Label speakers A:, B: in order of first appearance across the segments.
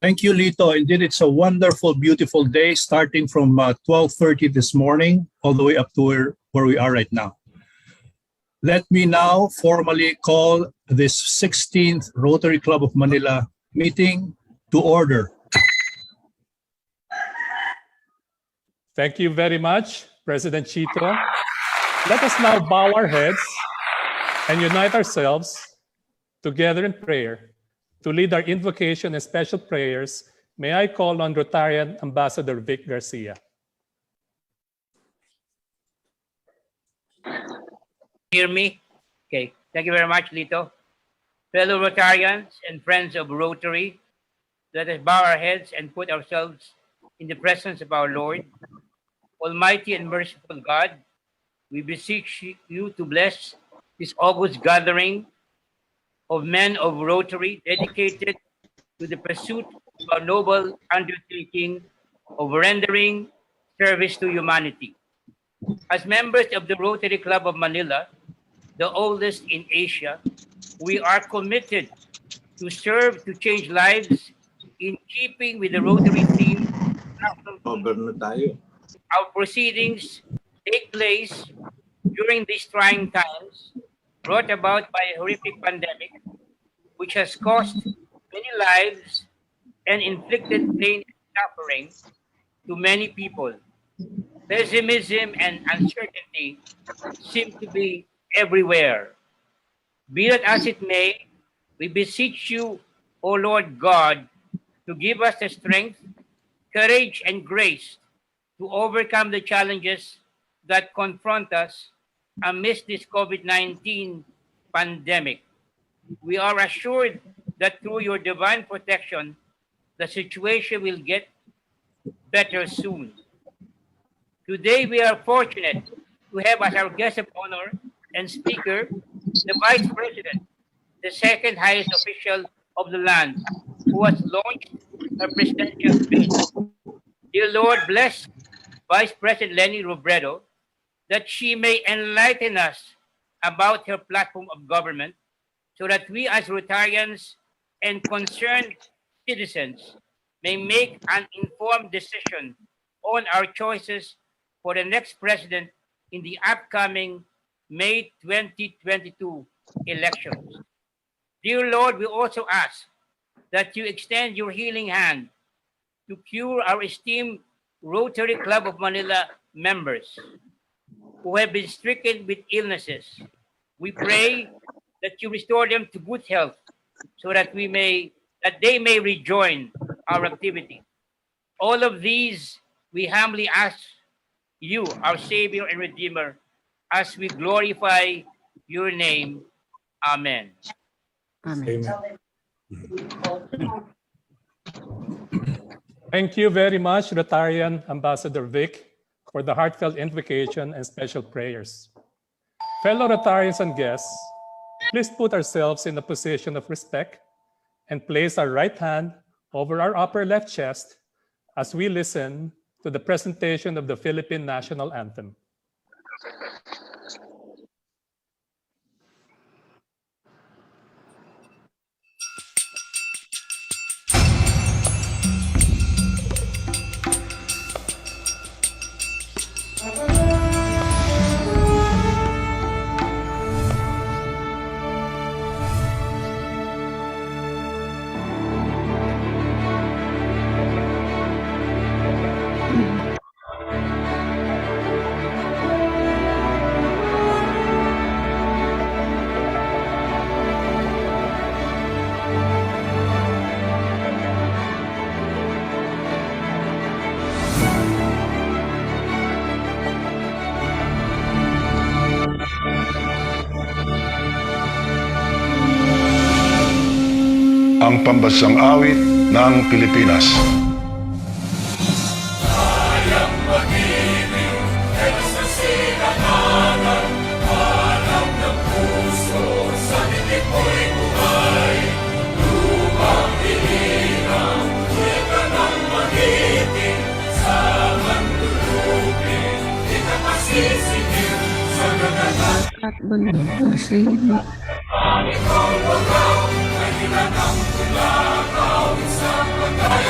A: Thank you, Lito. Indeed, it's a wonderful, beautiful day starting from 12:30 this morning all the way up to where we are right now. Let me now formally call this 16th Rotary Club of Manila meeting to order.
B: Thank you very much, President Chito. Let us now bow our heads and unite ourselves together in prayer. To lead our invocation and special prayers, may I call on Rotarian Ambassador Vic Garcia.
C: Hear me? Okay. Thank you very much, Lito. Fellow Rotarians and friends of Rotary, let us bow our heads and put ourselves in the presence of our Lord. Almighty and merciful God, we beseech you to bless this august gathering of men of Rotary dedicated to the pursuit of our noble undertaking of rendering service to humanity. As members of the Rotary Club of Manila, the oldest in Asia, we are committed to serve to change lives in keeping with the Rotary theme. Our proceedings take place during these trying times brought about by a horrific pandemic, which has cost many lives and inflicted pain and suffering to many people. Pessimism and uncertainty seem to be everywhere. Be that as it may, we beseech you, O Lord God, to give us the strength, courage, and grace to overcome the challenges that confront us amidst this COVID-19 pandemic. We are assured that through your divine protection, the situation will get better soon. Today, we are fortunate to have as our guest of honor and speaker, the Vice President, the second highest official of the land, who has launched a presidential bid. Dear Lord, bless Vice President Leni Robredo, that she may enlighten us about her platform of government, so that we as Rotarians and concerned citizens may make an informed decision on our choices for the next president in the upcoming May 2022 elections. Dear Lord, we also ask that you extend your healing hand to cure our esteemed Rotary Club of Manila members who have been stricken with illnesses. We pray that you restore them to good health so that they may rejoin our activity. All of these we humbly ask you, our Savior and Redeemer, as we glorify your name. Amen.
D: Amen.
B: Thank you very much, Rotarian Ambassador Vic, for the heartfelt invocation and special prayers. Fellow Rotarians and guests, please put ourselves in a position of respect and place our right hand over our upper left chest as we listen to the presentation of the Philippine National Anthem.
E: Ang pambansang awit ng Pilipinas.
F: Kayang mag-ibig, etos na sinatanan, hanap ng puso, sa titik mo'y buhay. Lumang hinirang, tuwid ka ng mag-ibig, sa mandulupin, di ka masisingil, sa gagatan.
D: At bundok na sili.
F: Ang ikaw wagaw, ay ilan ang tulakaw, isang pagkay.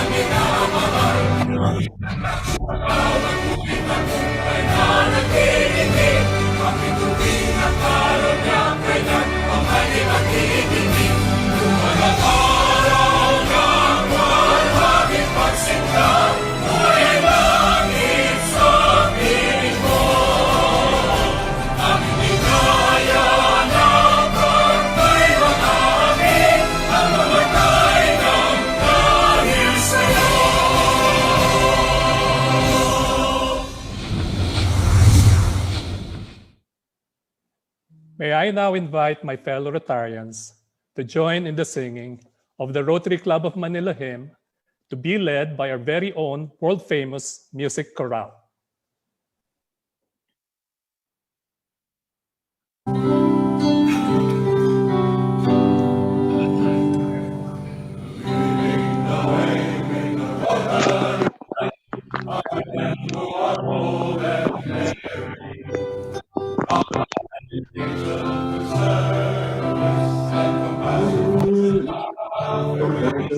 B: May I now invite my fellow Rotarians to join in the singing of the Rotary Club of Manila hymn, to be led by our very own world-famous music chorale.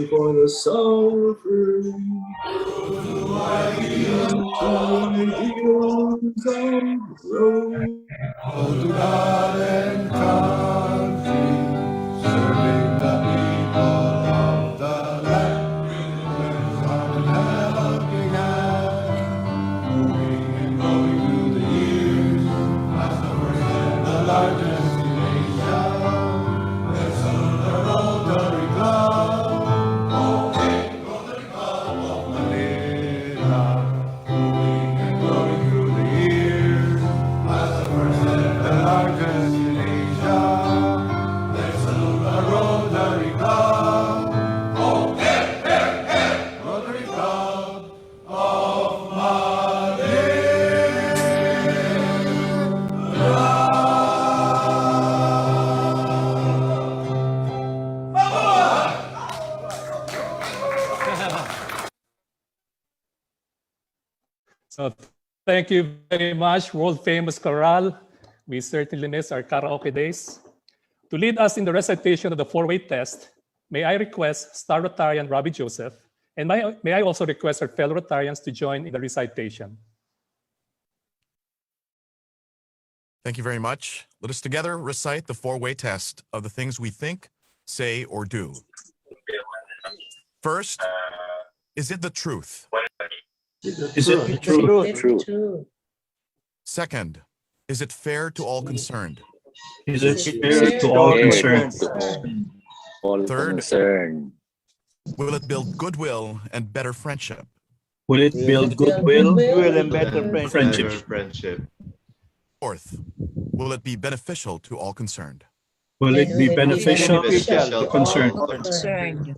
G: For the suffering,
F: To God and country, serving the people of the land, with helping hand, moving and going through the years, as the first and the largest in Asia. Let's salute the Rotary Club, Rotary Club of Manila, moving and going through the years, as the first and the largest in Asia. Let's salute the Rotary Club. Oh, hey, hey, hey! Rotary Club of
B: So thank you very much, world-famous chorale. We certainly miss our karaoke days. To lead us in the recitation of the four-way test, may I request Star Rotarian Robbie Joseph, and may I also request our fellow Rotarians to join in the recitation.
H: Thank you very much. Let us together recite the four-way test of the things we think, say, or do. First, is it the truth?
A: Is it true?
D: True.
H: Second, is it fair to all concerned?
A: Is it fair to all concerned?
H: Third, will it build goodwill and better friendship?
A: Will it build goodwill
G: and better
A: friendship?
H: Fourth, will it be beneficial to all concerned?
A: Will it be beneficial to concerned?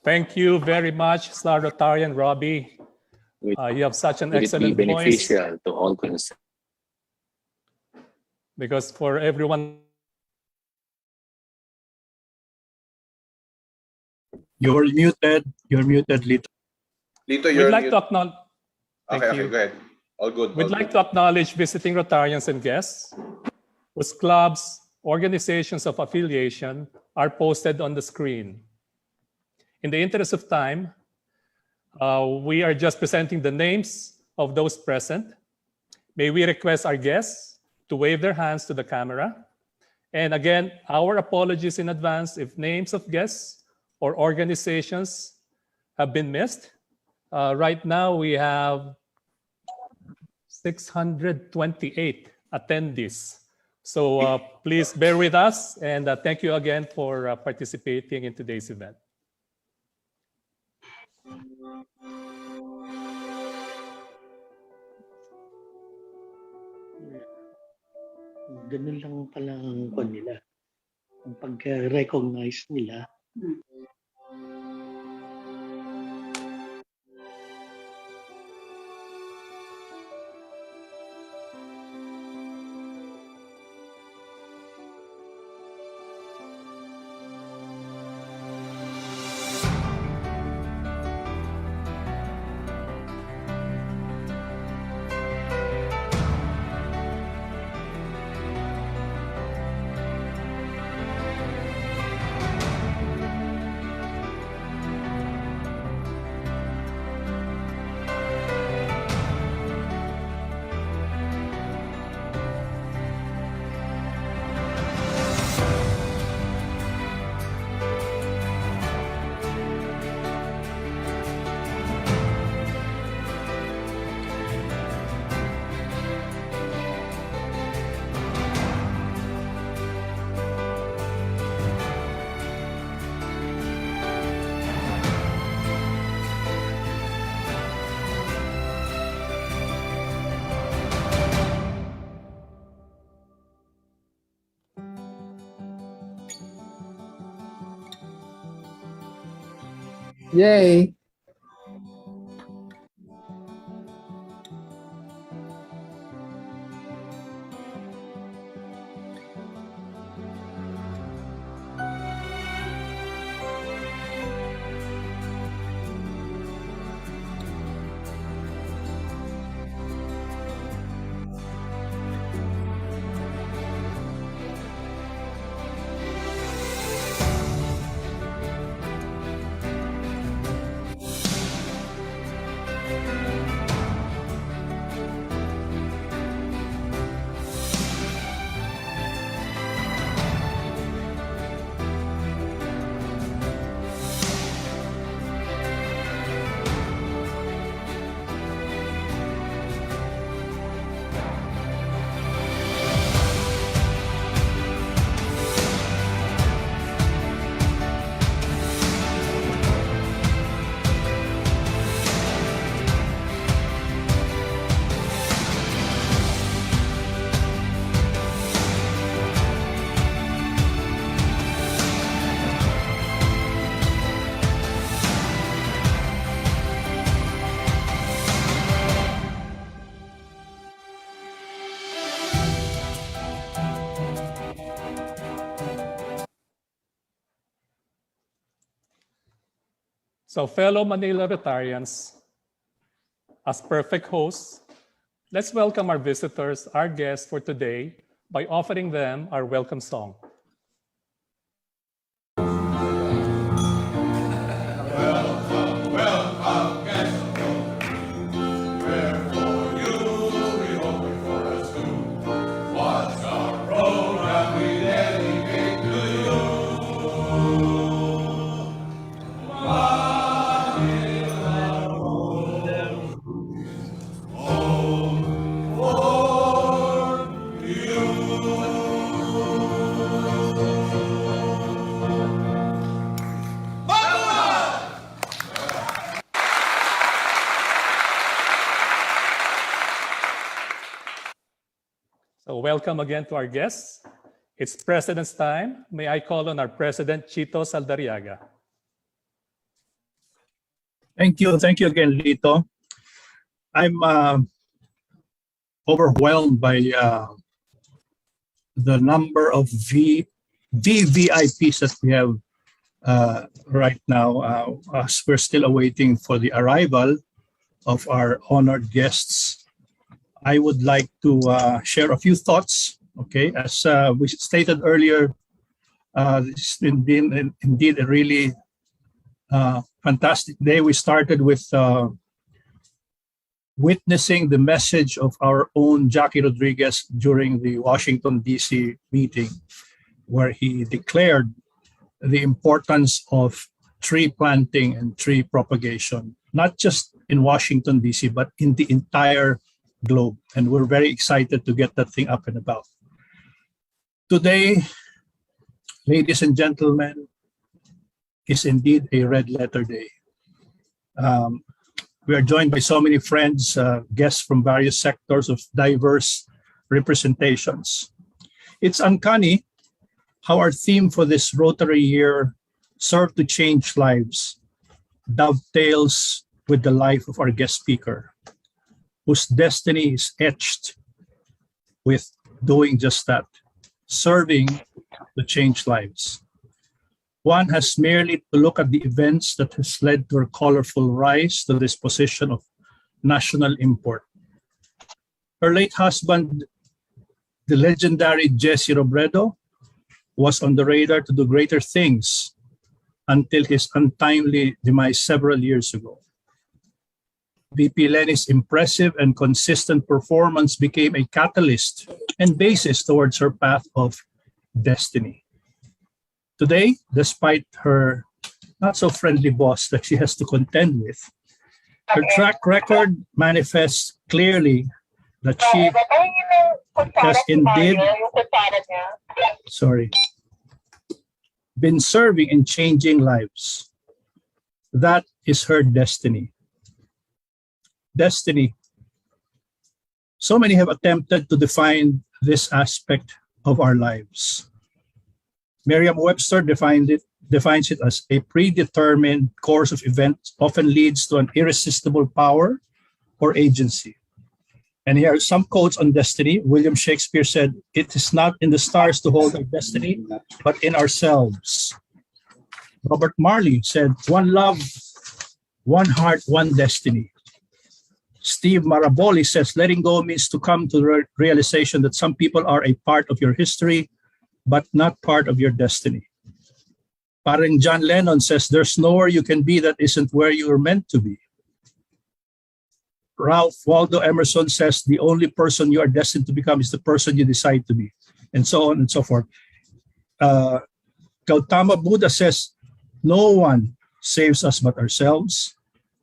B: Thank you very much, Star Rotarian Robbie. You have such an excellent voice.
I: To all concerned.
B: Because for everyone,
A: You're muted, Lito.
G: Lito,
B: we'd
G: you're
B: like
G: mute.
B: to acknowledge. Thank
G: Okay,
B: you.
G: go ahead. All good.
B: We'd like to acknowledge visiting Rotarians and guests whose clubs, organizations of affiliation are posted on the screen. In the interest of time, we are just presenting the names of those present. May we request our guests to wave their hands to the camera. And again, our apologies in advance if names of guests or organizations have been missed. Right now, we have 628 attendees. So please bear with us, and thank you again for participating in today's event.
J: Ganun lang pala ang kwan nila. Ang pag-recognize nila.
D: Yay.
B: So fellow Manila Rotarians, as perfect hosts, let's welcome our visitors, our guests for today, by offering them our welcome song. So welcome again to our guests. It's President's time. May I call on our President, Chito Saldariaga.
A: Thank you. Thank you again, Lito. I'm overwhelmed by the number of VVIPs that we have right now, as we're still awaiting for the arrival of our honored guests. I would like to share a few thoughts. Okay, as we stated earlier, it's indeed a really fantastic day. We started with witnessing the message of our own Jackie Rodriguez during the Washington, D.C. meeting, where he declared the importance of tree planting and tree propagation, not just in Washington, D.C., but in the entire globe. And we're very excited to get that thing up and about. Today, ladies and gentlemen, is indeed a red letter day. We are joined by so many friends, guests from various sectors of diverse representations. It's uncanny how our theme for this Rotary year, Serve to Change Lives, dovetails with the life of our guest speaker, whose destiny is etched with doing just that, serving to change lives. One has merely to look at the events that has led to her colorful rise to this position of national import. Her late husband, the legendary Jesse Robredo, was on the radar to do greater things until his untimely demise several years ago. VP Leni's impressive and consistent performance became a catalyst and basis towards her path of destiny. Today, despite her not-so-friendly boss that she has to contend with, her track record manifests clearly that she has indeed been serving and changing lives. That is her destiny. Destiny. So many have attempted to define this aspect of our lives. Merriam-Webster defined it defines it as a predetermined course of events often leads to an irresistible power or agency. And here are some quotes on destiny. William Shakespeare said, "It is not in the stars to hold our destiny, but in ourselves." Robert Marley said, "One love, one heart, one destiny." Steve Maraboli says, "Letting go means to come to the realization that some people are a part of your history, but not part of your destiny." Parang John Lennon says, "There's nowhere you can be that isn't where you are meant to be." Ralph Waldo Emerson says, "The only person you are destined to become is the person you decide to be," and so on and so forth. Gautama Buddha says, "No one saves us but ourselves.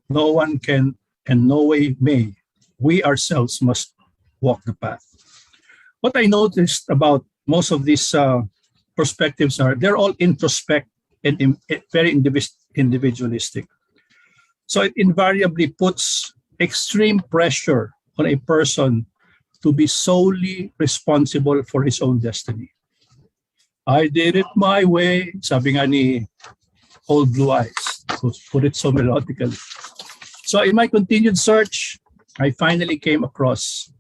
A: No one can and no way may. We ourselves must walk the path." What I noticed about most of these perspectives are they're all introspect and very individualistic. So it invariably puts extreme pressure on a person to be solely responsible for his own destiny. "I did it my way," sabi nga ni Old Blue Eyes, who put it so melodically. So in my continued search, I finally came across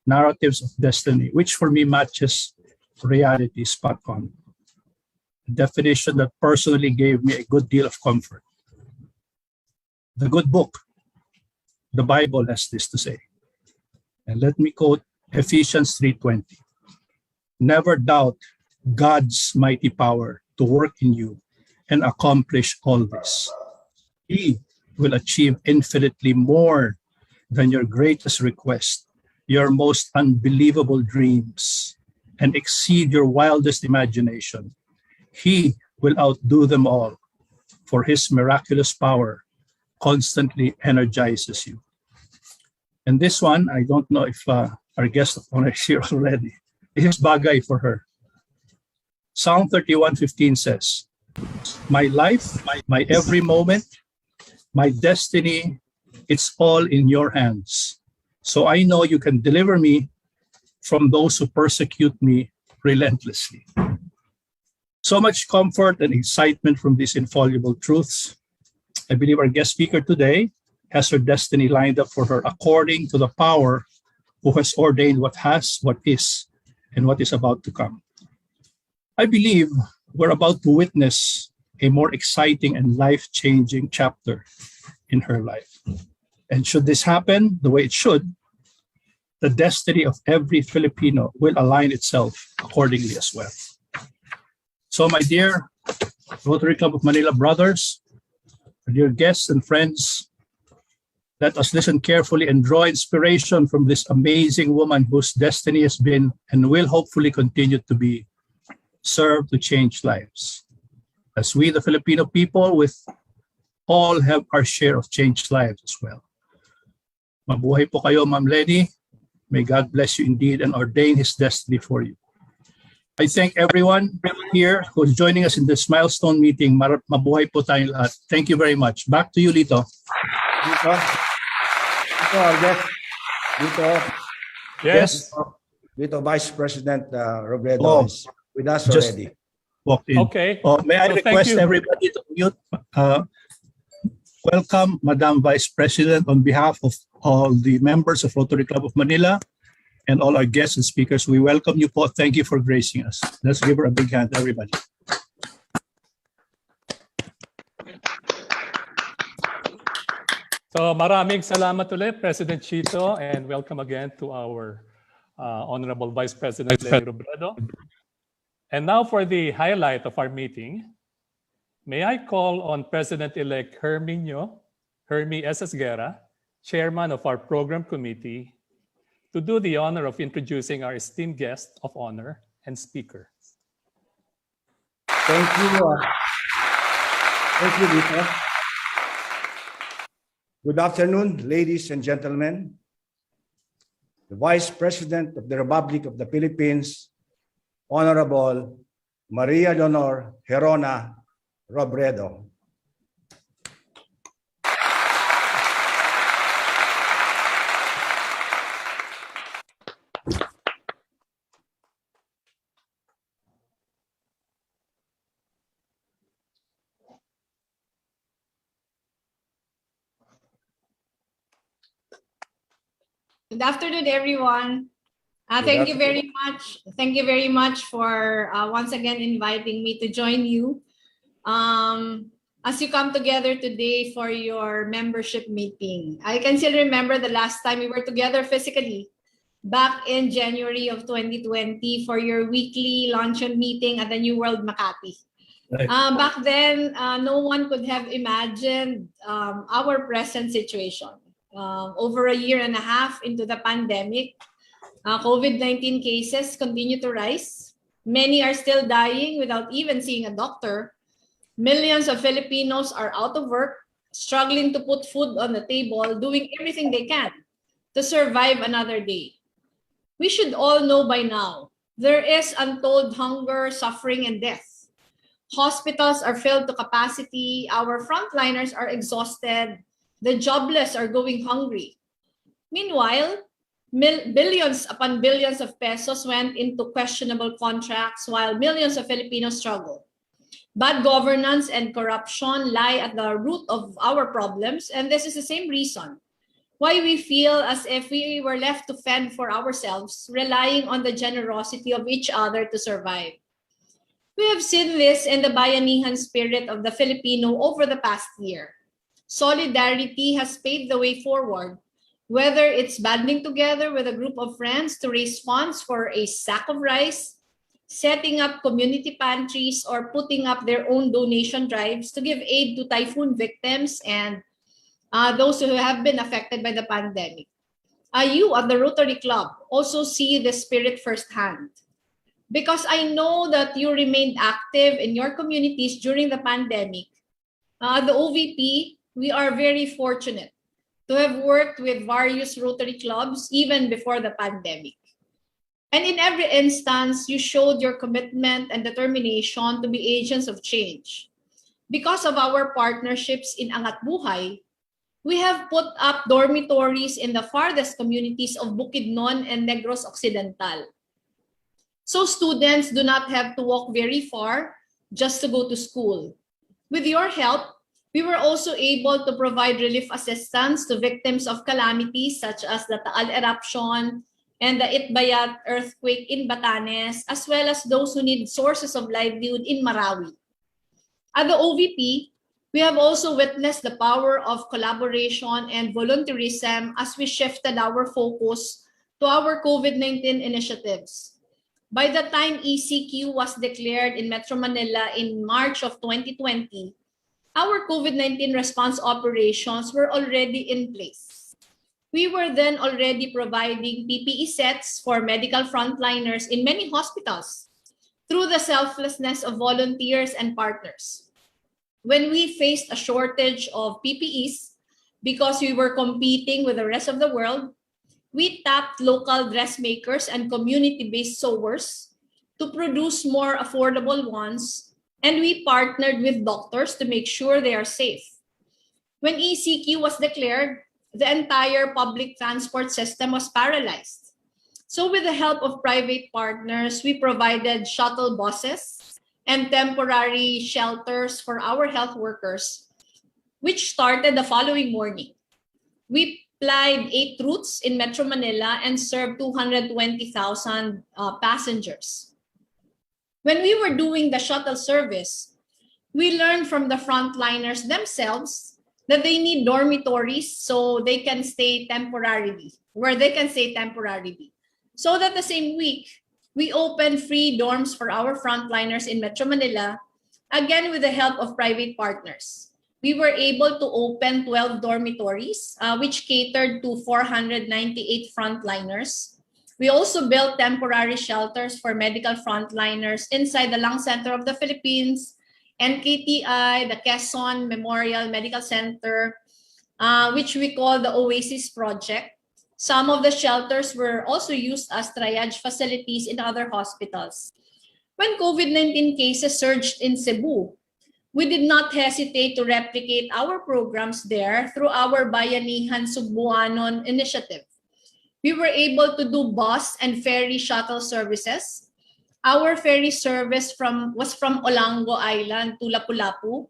A: Narratives of Destiny, which for me matches reality spot on. A definition that personally gave me a good deal of comfort. The good book, the Bible, has this to say. And let me quote Ephesians 3:20. "Never doubt God's mighty power to work in you and accomplish all this. He will achieve infinitely more than your greatest request, your most unbelievable dreams, and exceed your wildest imagination. He will outdo them all, for his miraculous power constantly energizes you." And this one, I don't know if our guest of honor is here already. This is bagay for her. Psalm 31:15 says, "My life, my every moment, my destiny, it's all in your hands. So I know you can deliver me from those who persecute me relentlessly." So much comfort and excitement from these infallible truths. I believe our guest speaker today has her destiny lined up for her according to the power who has ordained what has, what is, and what is about to come. I believe we're about to witness a more exciting and life-changing chapter in her life. And should this happen the way it should, the destiny of every Filipino will align itself accordingly as well. So my dear Rotary Club of Manila brothers, dear guests and friends, let us listen carefully and draw inspiration from this amazing woman whose destiny has been and will hopefully continue to be serve to change lives. As we, the Filipino people, with all have our share of changed lives as well. Mabuhay po kayo, Ma'am Leni. May God bless you indeed and ordain His destiny for you. I thank everyone here who is joining us in this milestone meeting. Mabuhay po tayong lahat. Thank you very much. Back to you, Lito.
I: Dito,
B: Yes.
I: Vice President Robredo is with us already.
A: Walked in.
B: Okay.
A: May I
B: So thank
A: request
B: you.
A: everybody to mute? Welcome, Madam Vice President, on behalf of all the members of Rotary Club of Manila and all our guests and speakers. We welcome you po. Thank you for gracing us. Let's give her a big hand, everybody.
B: So maraming salamat ulit, President Chito, and welcome again to our Honorable Vice President Leni Robredo. And now for the highlight of our meeting, may I call on President-elect Hermie S. Esguerra, Chairman of our Program Committee, to do the honor of introducing our esteemed guest of honor and speaker.
I: Thank you. Thank you, Lito. Good afternoon, ladies and gentlemen. The Vice President of the Republic of the Philippines, Honorable Maria Leonor Herona Robredo.
K: Good afternoon, everyone. Thank you very much. Thank you very much for once again inviting me to join you as you come together today for your membership meeting. I can still remember the last time we were together physically back in January of 2020 for your weekly luncheon meeting at the New World Makati.
A: Right.
K: Back then, no one could have imagined our present situation. Over a year and a half into the pandemic, COVID-19 cases continue to rise. Many are still dying without even seeing a doctor. Millions of Filipinos are out of work, struggling to put food on the table, doing everything they can to survive another day. We should all know by now, there is untold hunger, suffering, and death. Hospitals are filled to capacity, our frontliners are exhausted, the jobless are going hungry. Meanwhile, billions upon billions of pesos went into questionable contracts while millions of Filipinos struggle. Bad governance and corruption lie at the root of our problems, and this is the same reason why we feel as if we were left to fend for ourselves, relying on the generosity of each other to survive. We have seen this in the bayanihan spirit of the Filipino over the past year. Solidarity has paved the way forward, whether it's banding together with a group of friends to raise funds for a sack of rice, setting up community pantries, or putting up their own donation drives to give aid to typhoon victims and those who have been affected by the pandemic. You at the Rotary Club also see the spirit firsthand. Because I know that you remained active in your communities during the pandemic, the OVP, we are very fortunate to have worked with various Rotary clubs even before the pandemic. And in every instance, you showed your commitment and determination to be agents of change. Because of our partnerships in Angat Buhay, we have put up dormitories in the farthest communities of Bukidnon and Negros Occidental. So students do not have to walk very far just to go to school. With your help, we were also able to provide relief assistance to victims of calamities such as the Taal eruption and the Itbayat earthquake in Batanes, as well as those who need sources of livelihood in Marawi. At the OVP, we have also witnessed the power of collaboration and volunteerism as we shifted our focus to our COVID-19 initiatives. By the time ECQ was declared in Metro Manila in March of 2020, our COVID-19 response operations were already in place. We were then already providing PPE sets for medical frontliners in many hospitals through the selflessness of volunteers and partners. When we faced a shortage of PPEs because we were competing with the rest of the world, we tapped local dressmakers and community-based sewers to produce more affordable ones, and we partnered with doctors to make sure they are safe. When ECQ was declared, the entire public transport system was paralyzed. So with the help of private partners, we provided shuttle buses and temporary shelters for our health workers, which started the following morning. We applied 8 routes in Metro Manila and served 220,000 passengers. When we were doing the shuttle service, we learned from the frontliners themselves that they need dormitories so they can stay temporarily, where they can stay temporarily. So that the same week, we opened free dorms for our frontliners in Metro Manila, again with the help of private partners. We were able to open 12 dormitories, which catered to 498 frontliners. We also built temporary shelters for medical frontliners inside the Lung Center of the Philippines, NKTI, the Quezon Memorial Medical Center, which we call the Oasis Project. Some of the shelters were also used as triage facilities in other hospitals. When COVID-19 cases surged in Cebu, we did not hesitate to replicate our programs there through our Bayanihan Subuanon initiative. We were able to do bus and ferry shuttle services. Our ferry service was from Olango Island to Lapu-Lapu,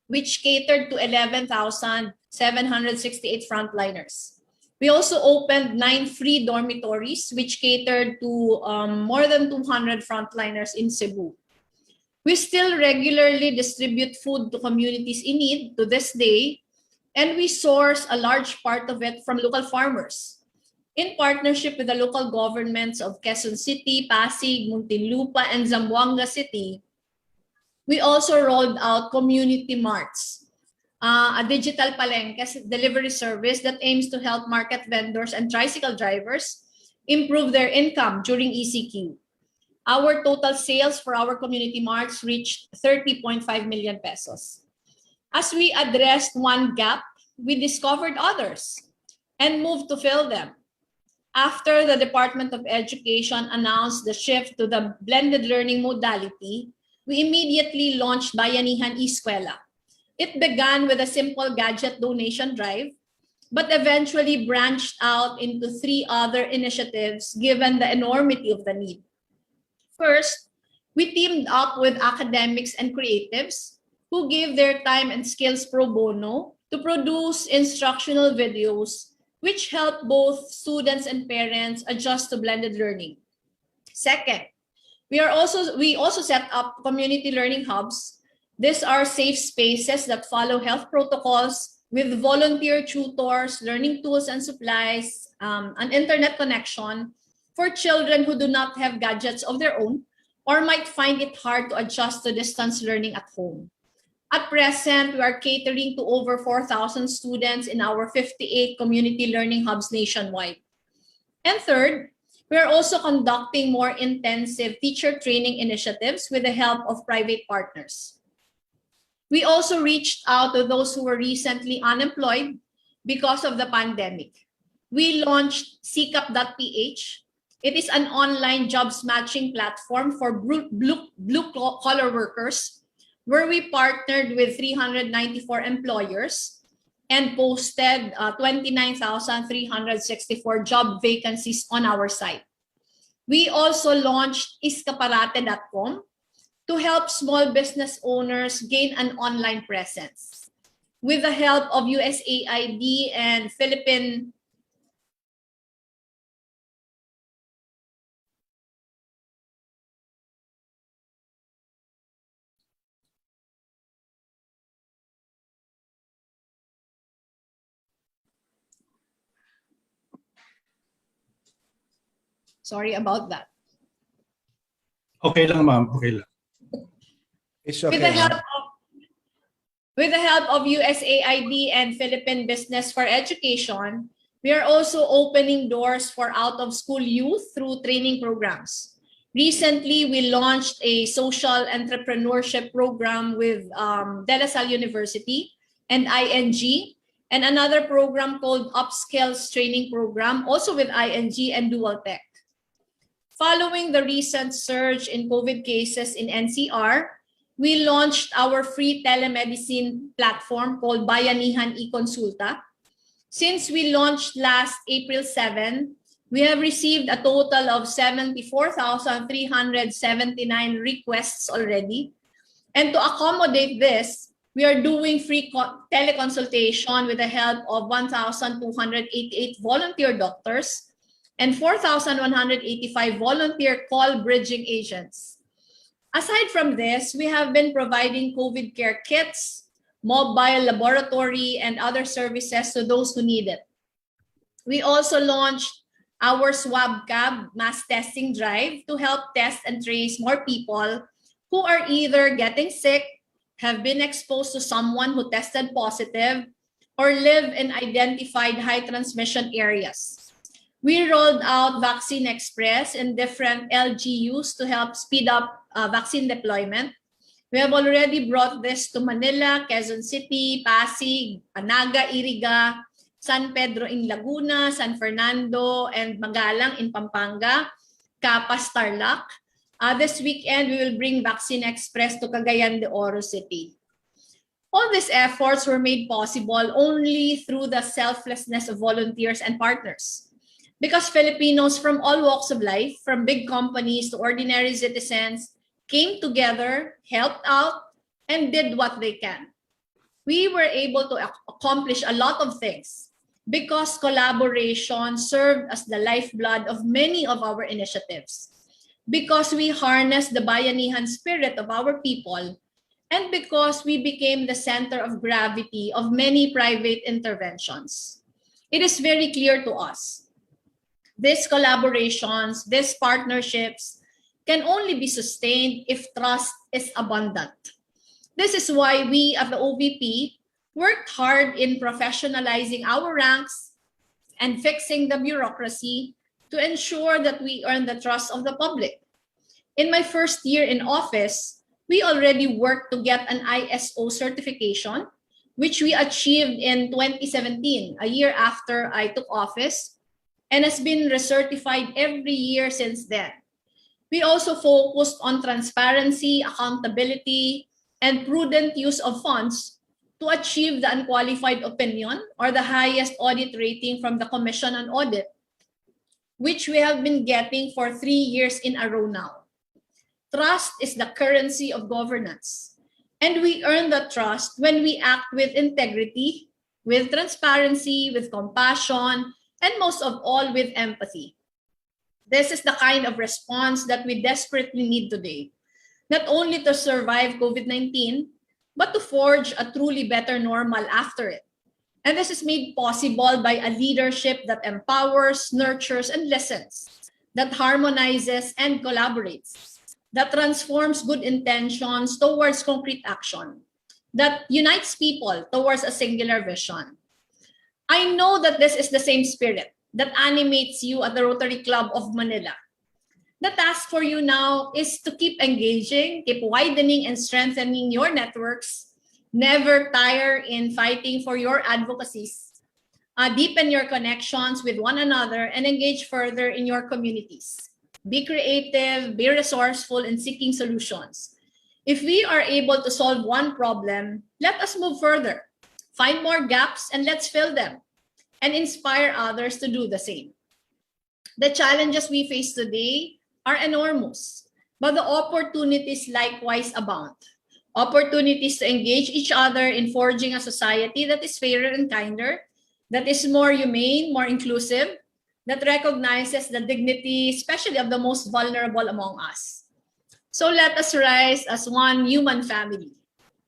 K: which catered to 11,768 frontliners. We also opened 9 free dormitories, which catered to more than 200 frontliners in Cebu. We still regularly distribute food to communities in need to this day, and we source a large part of it from local farmers. In partnership with the local governments of Quezon City, Pasig, Muntinlupa, and Zamboanga City, we also rolled out community marts, a digital palengke delivery service that aims to help market vendors and tricycle drivers improve their income during ECQ. Our total sales for our community marts reached 30.5 million pesos. As we addressed one gap, we discovered others and moved to fill them. After the Department of Education announced the shift to the blended learning modality, we immediately launched Bayanihan Eskwela. It began with a simple gadget donation drive, but eventually branched out into 3 other initiatives given the enormity of the need. First, we teamed up with academics and creatives who gave their time and skills pro bono to produce instructional videos which help both students and parents adjust to blended learning. Second, we also set up community learning hubs. These are safe spaces that follow health protocols with volunteer tutors, learning tools and supplies, an internet connection for children who do not have gadgets of their own or might find it hard to adjust to distance learning at home. At present, we are catering to over 4,000 students in our 58 community learning hubs nationwide. And third, we are also conducting more intensive teacher training initiatives with the help of private partners. We also reached out to those who were recently unemployed because of the pandemic. We launched sikap.ph. It is an online jobs matching platform for blue-collar workers, where we partnered with 394 employers and posted 29,364 job vacancies on our site. We also launched iskaparate.com to help small business owners gain an online presence. With the help of USAID and Philippine Sorry about that.
A: Okay lang, ma'am. Okay lang.
I: It's okay.
K: With the help of USAID and Philippine Business for Education, we are also opening doors for out-of-school youth through training programs. Recently, we launched a social entrepreneurship program with De La Salle University and ING, and another program called Upskills Training Program, also with ING and Dual Tech. Following the recent surge in COVID cases in NCR, we launched our free telemedicine platform called Bayanihan eConsulta. Since we launched last April 7, we have received a total of 74,379 requests already. And to accommodate this, we are doing free teleconsultation with the help of 1,288 volunteer doctors and 4,185 volunteer call bridging agents. Aside from this, we have been providing COVID care kits, mobile laboratory, and other services to those who need it. We also launched our swab cab mass testing drive to help test and trace more people who are either getting sick, have been exposed to someone who tested positive, or live in identified high transmission areas. We rolled out Vaccine Express in different LGUs to help speed up vaccine deployment. We have already brought this to Manila, Quezon City, Pasig, Naga, Iriga, San Pedro in Laguna, San Fernando, and Magalang in Pampanga, Capas, Tarlac. This weekend, we will bring Vaccine Express to Cagayan de Oro City. All these efforts were made possible only through the selflessness of volunteers and partners. Because Filipinos from all walks of life, from big companies to ordinary citizens, came together, helped out, and did what they can. We were able to accomplish a lot of things. because collaboration served as the lifeblood of many of our initiatives, because we harnessed the bayanihan spirit of our people, and because we became the center of gravity of many private interventions. It is very clear to us. These collaborations, these partnerships can only be sustained if trust is abundant. This is why we at the OVP worked hard in professionalizing our ranks and fixing the bureaucracy to ensure that we earn the trust of the public. In my first year in office, we already worked to get an ISO certification, which we achieved in 2017, a year after I took office, and has been recertified every year since then. We also focused on transparency, accountability, and prudent use of funds to achieve the unqualified opinion or the highest audit rating from the Commission on Audit, which we have been getting for 3 years in a row now. Trust is the currency of governance, and we earn the trust when we act with integrity, with transparency, with compassion, and most of all with empathy. This is the kind of response that we desperately need today, not only to survive COVID-19, but to forge a truly better normal after it. And this is made possible by a leadership that empowers, nurtures, and listens, that harmonizes and collaborates, that transforms good intentions towards concrete action, that unites people towards a singular vision. I know that this is the same spirit that animates you at the Rotary Club of Manila. The task for you now is to keep engaging, keep widening and strengthening your networks, never tire in fighting for your advocacies, deepen your connections with one another, and engage further in your communities. Be creative, be resourceful in seeking solutions. If we are able to solve one problem, let us move further. Find more gaps and let's fill them, and inspire others to do the same. The challenges we face today are enormous, but the opportunities likewise abound. Opportunities to engage each other in forging a society that is fairer and kinder, that is more humane, more inclusive, that recognizes the dignity, especially of the most vulnerable among us. So let us rise as one human family,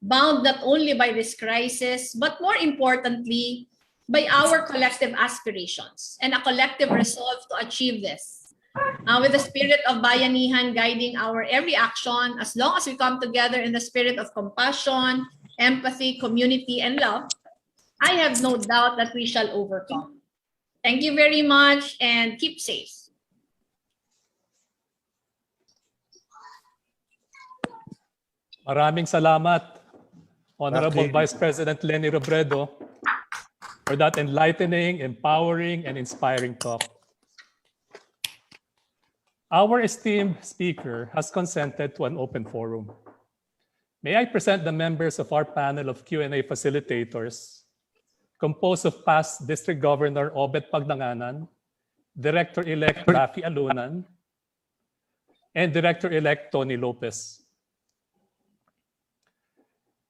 K: bound not only by this crisis, but more importantly, by our collective aspirations and a collective resolve to achieve this. With the spirit of bayanihan guiding our every action, as long as we come together in the spirit of compassion, empathy, community, and love, I have no doubt that we shall overcome. Thank you very much and keep safe.
B: Maraming salamat, Honorable Vice President Leni Robredo, for that enlightening, empowering, and inspiring talk. Our esteemed speaker has consented to an open forum. May I present the members of our panel of Q&A facilitators, composed of past District Governor Obet Pagnanganan, Director-elect Rafi Alunan, and Director-elect Tony Lopez.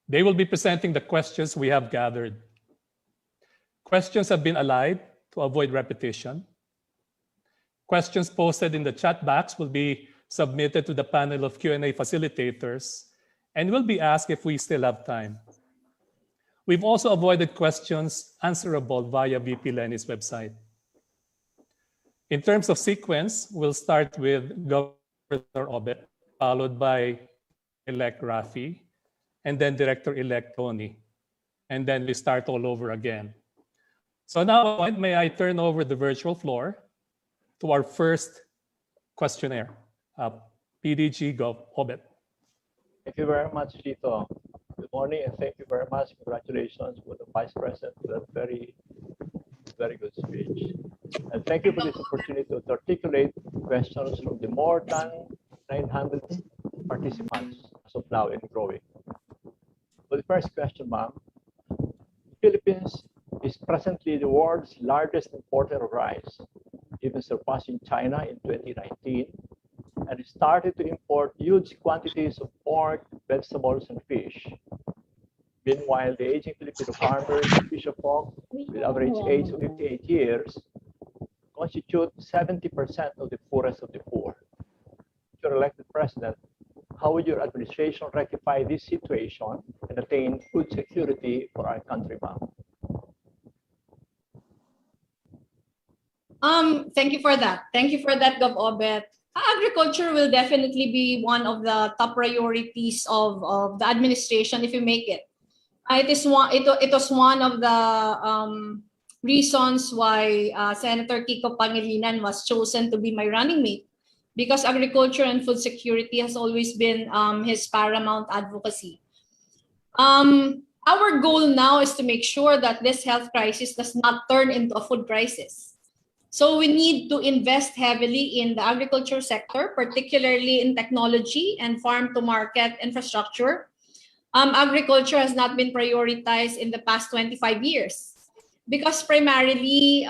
B: They will be presenting the questions we have gathered. Questions have been allied to avoid repetition. Questions posted in the chat box will be submitted to the panel of Q&A facilitators and will be asked if we still have time. We've also avoided questions answerable via VP Leni's website. In terms of sequence, we'll start with Governor Obet, followed by elect Rafi, and then Director-elect Tony. And then we start all over again. So now, may I turn over the virtual floor to our first questionnaire, PDG Gov Obet.
L: Thank you very much, Tito. Good morning, and thank you very much. Congratulations to the Vice President for that very good speech. And thank you for this opportunity to articulate questions from the more than 900 participants as of now and growing. For the first question, ma'am, the Philippines is presently the world's largest importer of rice, even surpassing China in 2019, and it started to import huge quantities of pork, vegetables, and fish. Meanwhile, the aging Filipino farmers, fisher folk, with average age of 58 years, constitute 70% of the poorest of the poor. If you're elected president, how would your administration rectify this situation and attain food security for our country, ma'am?
K: Thank you for that. Thank you for that, Gov. Obet. Agriculture will definitely be one of the top priorities of the administration if you make it. It was one of the reasons why Senator Kiko Pangilinan was chosen to be my running mate, because agriculture and food security has always been his paramount advocacy. Our goal now is to make sure that this health crisis does not turn into a food crisis. So we need to invest heavily in the agriculture sector, particularly in technology and farm-to-market infrastructure. Agriculture has not been prioritized in the past 25 years because primarily,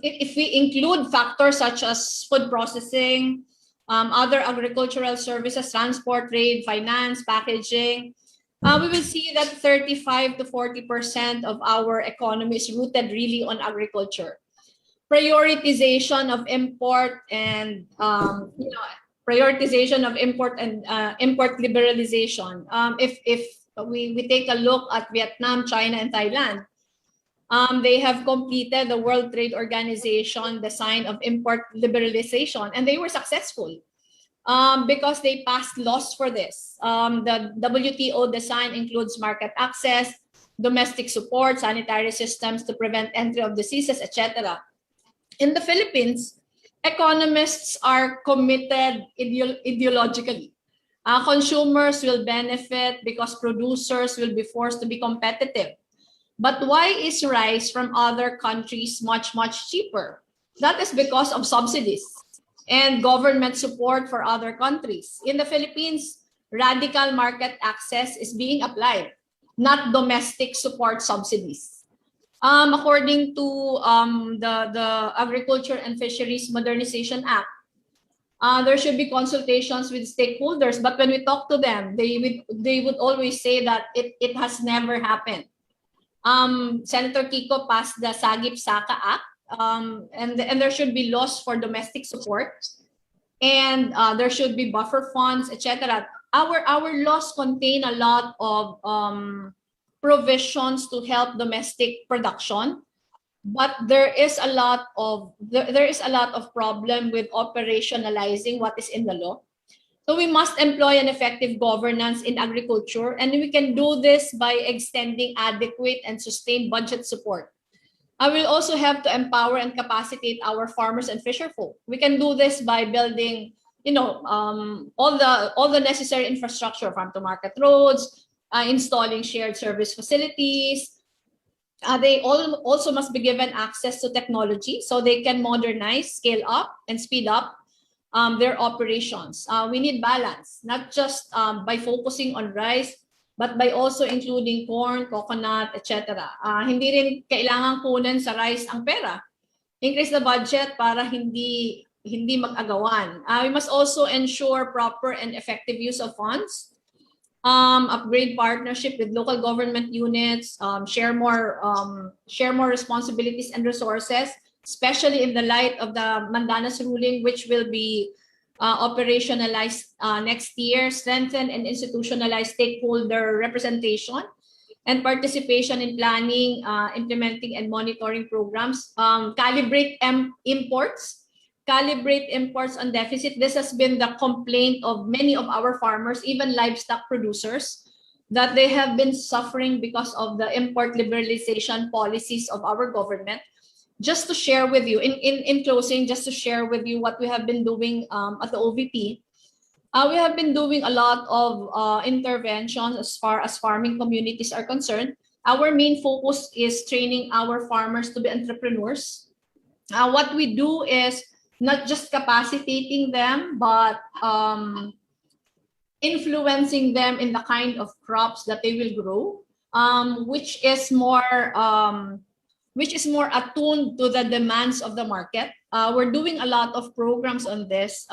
K: if we include factors such as food processing, other agricultural services, transport, trade, finance, packaging, we will see that 35 to 40% of our economy is rooted really on agriculture. Prioritization of import and prioritization of import and import liberalization. If we take a look at Vietnam, China, and Thailand, they have completed the World Trade Organization design of import liberalization, and they were successful. Because they passed laws for this. The WTO design includes market access, domestic support, sanitary systems to prevent entry of diseases, etc. In the Philippines, economists are committed ideologically. Consumers will benefit because producers will be forced to be competitive. But why is rice from other countries much cheaper? That is because of subsidies and government support for other countries. In the Philippines, radical market access is being applied, not domestic support subsidies. According to the Agriculture and Fisheries Modernization Act, there should be consultations with stakeholders, but when we talk to them, they would always say that it has never happened. Senator Kiko passed the Sagip-Saka Act, and there should be laws for domestic support, and there should be buffer funds, etc. Our laws contain a lot of provisions to help domestic production, but there is a lot of problem with operationalizing what is in the law. So we must employ an effective governance in agriculture, and we can do this by extending adequate and sustained budget support. I will also have to empower and capacitate our farmers and fisherfolk. We can do this by building, all the necessary infrastructure, farm-to-market roads, installing shared service facilities. They also must be given access to technology so they can modernize, scale up, and speed up their operations. We need balance, not just by focusing on rice, but by also including corn, coconut, etc. Hindi rin kailangan kunin sa rice ang pera. Increase the budget para hindi mag-agawan. We must also ensure proper and effective use of funds, upgrade partnership with local government units, share more responsibilities and resources, especially in the light of the Mandanas ruling, which will be operationalized next year. Strengthen and institutionalize stakeholder representation and participation in planning, implementing, and monitoring programs. Calibrate imports on deficit. This has been the complaint of many of our farmers, even livestock producers, that they have been suffering because of the import liberalization policies of our government. Just to share with you, in closing, just to share with you what we have been doing at the OVP. We have been doing a lot of interventions as far as farming communities are concerned. Our main focus is training our farmers to be entrepreneurs. What we do is not just capacitating them, but influencing them in the kind of crops that they will grow, which is more attuned to the demands of the market. We're doing a lot of programs on this.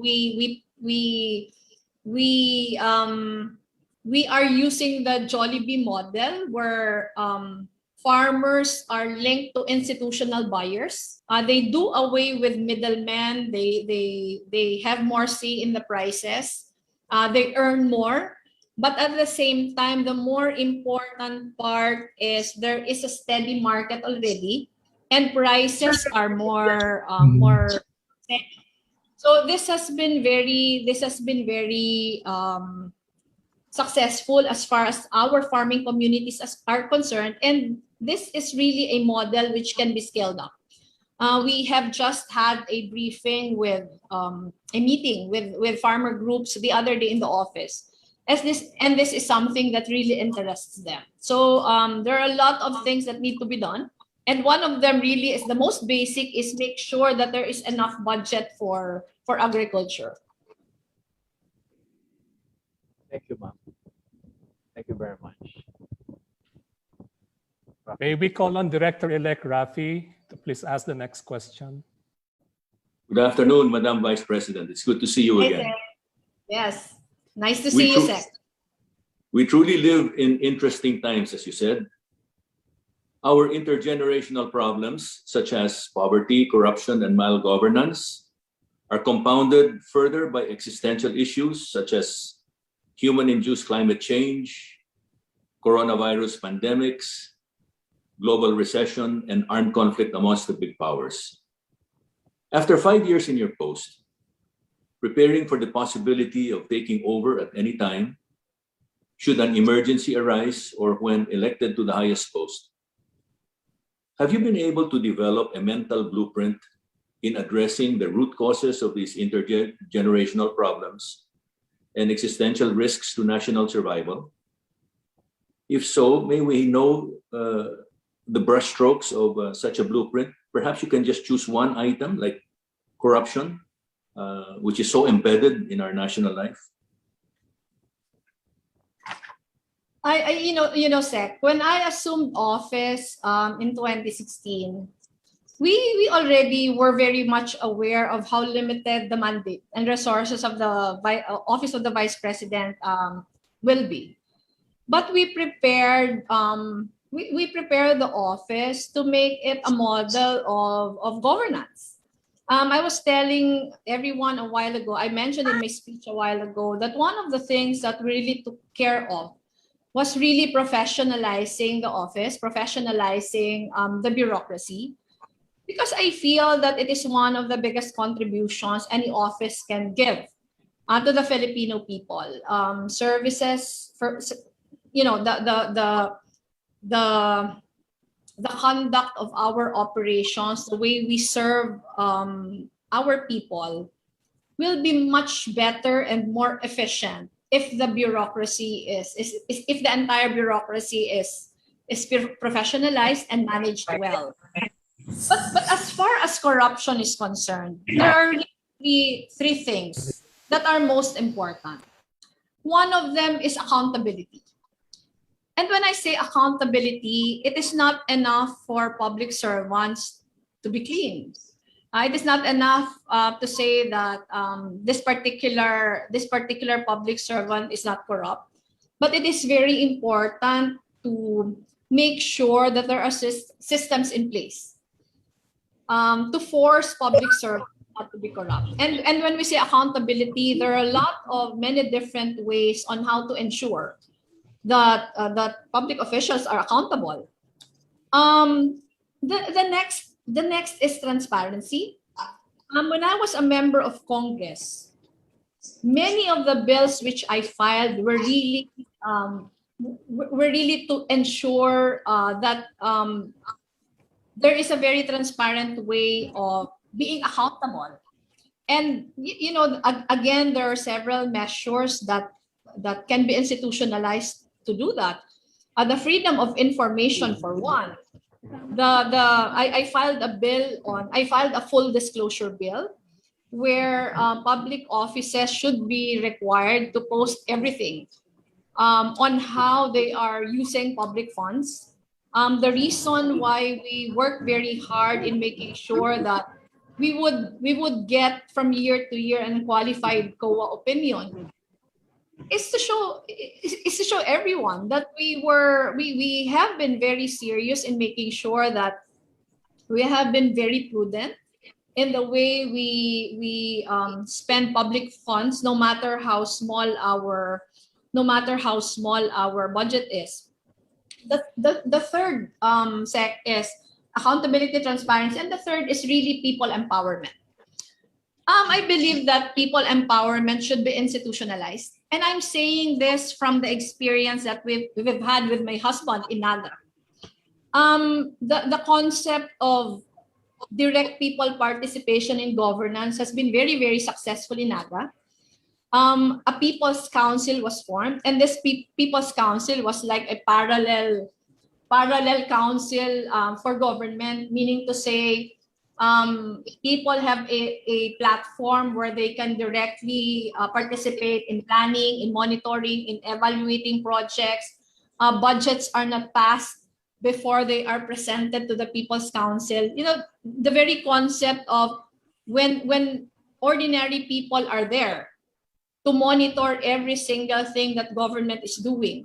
K: We we are using the Jollibee model where farmers are linked to institutional buyers. They do away with middlemen. They have more say in the prices. They earn more. But at the same time, the more important part is there is a steady market already, and prices are more steady. So this has been very successful as far as our farming communities are concerned, and this is really a model which can be scaled up. We have just had a briefing with a meeting with farmer groups the other day in the office. This is something that really interests them. So there are a lot of things that need to be done. And one of them really is the most basic is make sure that there is enough budget for agriculture.
L: Thank you, ma'am. Thank you very much.
B: May we call on Director-elect Rafi to please ask the next question.
M: Good afternoon, Madam Vice President. It's good to see you again.
K: Yes, nice to see you, Sec.
M: We truly live in interesting times, as you said. Our intergenerational problems, such as poverty, corruption, and malgovernance, are compounded further by existential issues such as human-induced climate change, coronavirus pandemics, global recession, and armed conflict amongst the big powers. After 5 years in your post, preparing for the possibility of taking over at any time, should an emergency arise or when elected to the highest post, have you been able to develop a mental blueprint in addressing the root causes of these intergenerational problems and existential risks to national survival? If so, may we know the brushstrokes of such a blueprint? Perhaps you can just choose one item like corruption, which is so embedded in our national life.
K: Sec, when I assumed office in 2016, we already were very much aware of how limited the mandate and resources of the Office of the Vice President will be. But we prepared the office to make it a model of governance. I was telling everyone a while ago, I mentioned in my speech a while ago, that one of the things that we really took care of was really professionalizing the office, professionalizing the bureaucracy, because I feel that it is one of the biggest contributions any office can give to the Filipino people. Services for, the conduct of our operations, the way we serve our people will be much better and more efficient if the bureaucracy if the entire bureaucracy is professionalized and managed well. But as far as corruption is concerned, there are really three things that are most important. One of them is accountability. And when I say accountability, it is not enough for public servants to be clean. It is not enough to say that this particular public servant is not corrupt, but it is very important to make sure that there are systems in place to force public servants not to be corrupt. And when we say accountability, there are many different ways on how to ensure that public officials are accountable. The next is transparency. When I was a member of Congress, many of the bills which I filed were really to ensure that there is a very transparent way of being accountable. And again, there are several measures that can be institutionalized to do that. The freedom of information, for one. I filed a full disclosure bill where public offices should be required to post everything on how they are using public funds. The reason why we work very hard in making sure that we would get from year to year an qualified COA opinion is to show everyone that we have been very serious in making sure that we have been very prudent in the way we spend public funds, no matter how small our budget is. The third sec is accountability, transparency, and the third is really people empowerment. I believe that people empowerment should be institutionalized, and I'm saying this from the experience that we've had with my husband in NAGA. The concept of direct people participation in governance has been very, very successful in NAGA. A People's Council was formed, and this People's Council was like a parallel council for government, meaning to say people have a platform where they can directly participate in planning, in monitoring, in evaluating projects. Budgets are not passed before they are presented to the People's Council. You know, the very concept of when ordinary people are there to monitor every single thing that government is doing,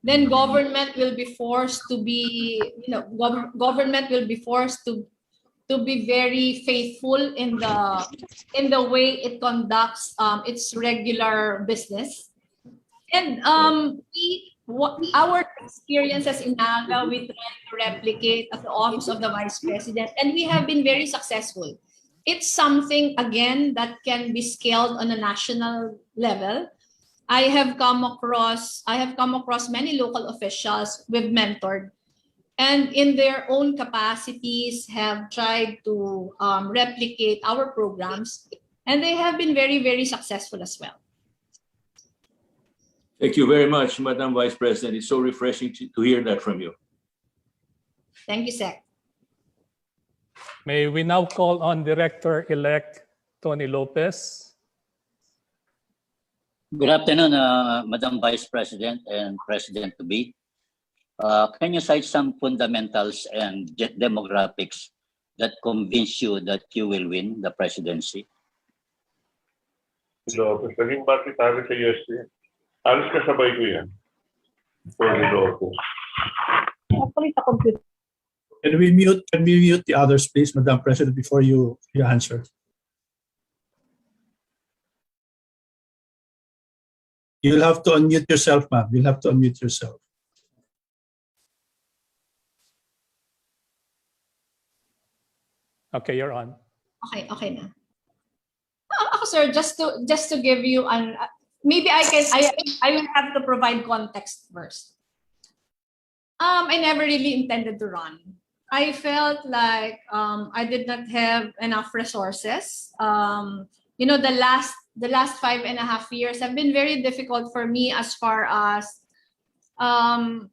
K: then government will be forced to be, government will be forced to be very faithful in the way it conducts its regular business. And our experiences in NAGA, we try to replicate at the Office of the Vice President, and we have been very successful. It's something, again, that can be scaled on a national level. I have come across many local officials we've mentored, and in their own capacities have tried to replicate our programs, and they have been very, very successful as well.
M: Thank you very much, Madam Vice President. It's so refreshing to hear that from you.
K: Thank you, Sec.
B: May we now call on Director-elect Tony Lopez.
N: Good afternoon, Madam Vice President and President-to-be. Can you cite some fundamentals and demographics that convince you that you will win the presidency?
E: Lopez, naging battery tayo sa USD. Alos kasabay ko yan.
K: Actually, sa computer.
A: Can we mute the others, please, Madam President, before you answer? You'll have to unmute yourself, ma'am. You'll have to unmute yourself.
B: Okay, you're on.
K: Okay na. Ako, sir, just to give you an maybe I will have to provide context first. I never really intended to run. I felt like I did not have enough resources. The last 5.5 years have been very difficult for me as far as having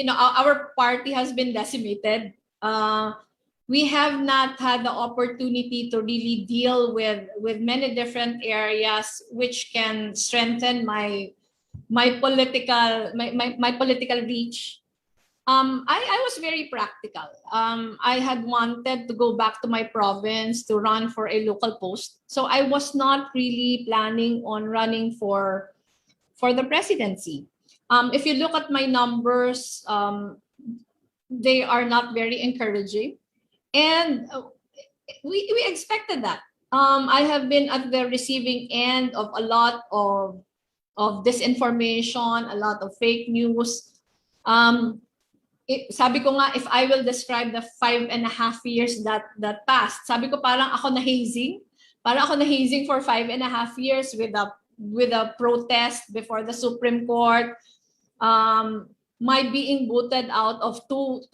K: our party has been decimated. We have not had the opportunity to really deal with many different areas which can strengthen my political reach. I was very practical. I had wanted to go back to my province to run for a local post. So I was not really planning on running for the presidency. If you look at my numbers, they are not very encouraging. And we expected that. I have been at the receiving end of a lot of disinformation, a lot of fake news. Sabi ko nga, if I will describe the 5.5 years that passed, sabi ko parang ako na-hazing. Parang ako na-hazing for 5.5 years with a protest before the Supreme Court. My being booted out of two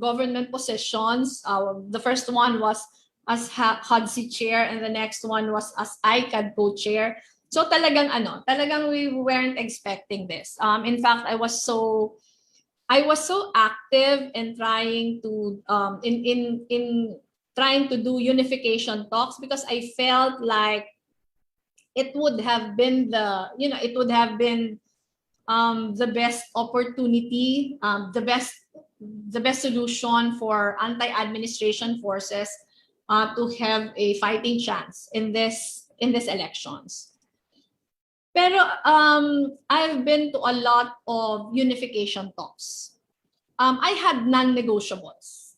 K: government positions. The first one was as HODC chair, and the next one was as ICAD co-chair. So talagang we weren't expecting this. In fact, I was so active in trying to trying to do unification talks, because I felt like it would have been the best opportunity, the best solution for anti-administration forces to have a fighting chance in this in these elections. Pero I've been to a lot of unification talks. I had non-negotiables.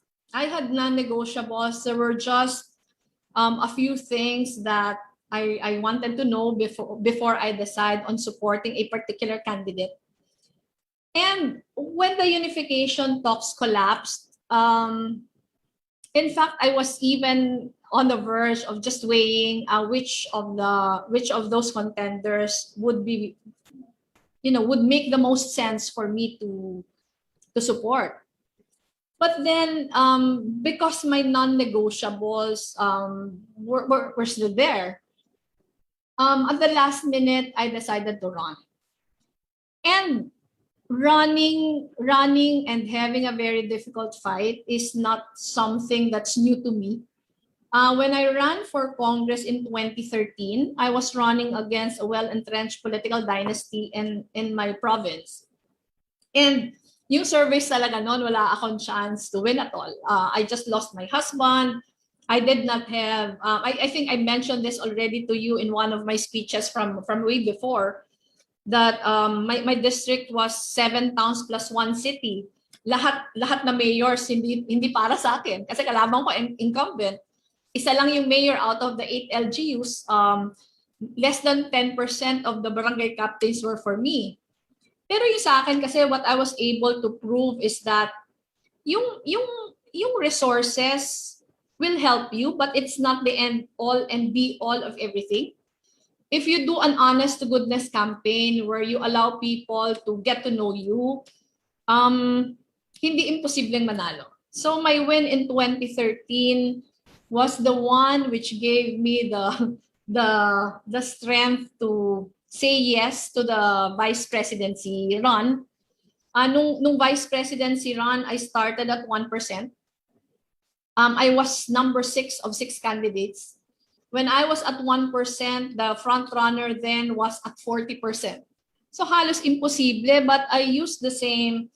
K: There were just a few things that I wanted to know before I decide on supporting a particular candidate. And when the unification talks collapsed, in fact, I was even on the verge of just weighing which of those contenders would be, would make the most sense for me to support. But then, because my non-negotiables were still there, at the last minute, I decided to run. And running and having a very difficult fight is not something that's new to me. When I ran for Congress in 2013, I was running against a well-entrenched political dynasty in my province. And yung surveys talaga noon, wala akong chance to win at all. I just lost my husband. I did not have, I think I mentioned this already to you in one of my speeches from way before, that my district was 7 towns plus 1 city. Lahat na mayors hindi para sa akin kasi kalaban ko incumbent. Isa lang yung mayor out of the 8 LGUs. Less than 10% of the barangay captains were for me. Pero yung sa akin kasi what I was able to prove is that yung resources will help you, but it's not the end all and be all of everything. If you do an honest to goodness campaign where you allow people to get to know you, hindi imposibleng manalo. So my win in 2013 was the one which gave me the strength to say yes to the vice presidency run. Nung vice presidency run, I started at 1%. I was number 6 of 6 candidates. When I was at 1%, the front runner then was at 40%. So halos imposible, but I used the same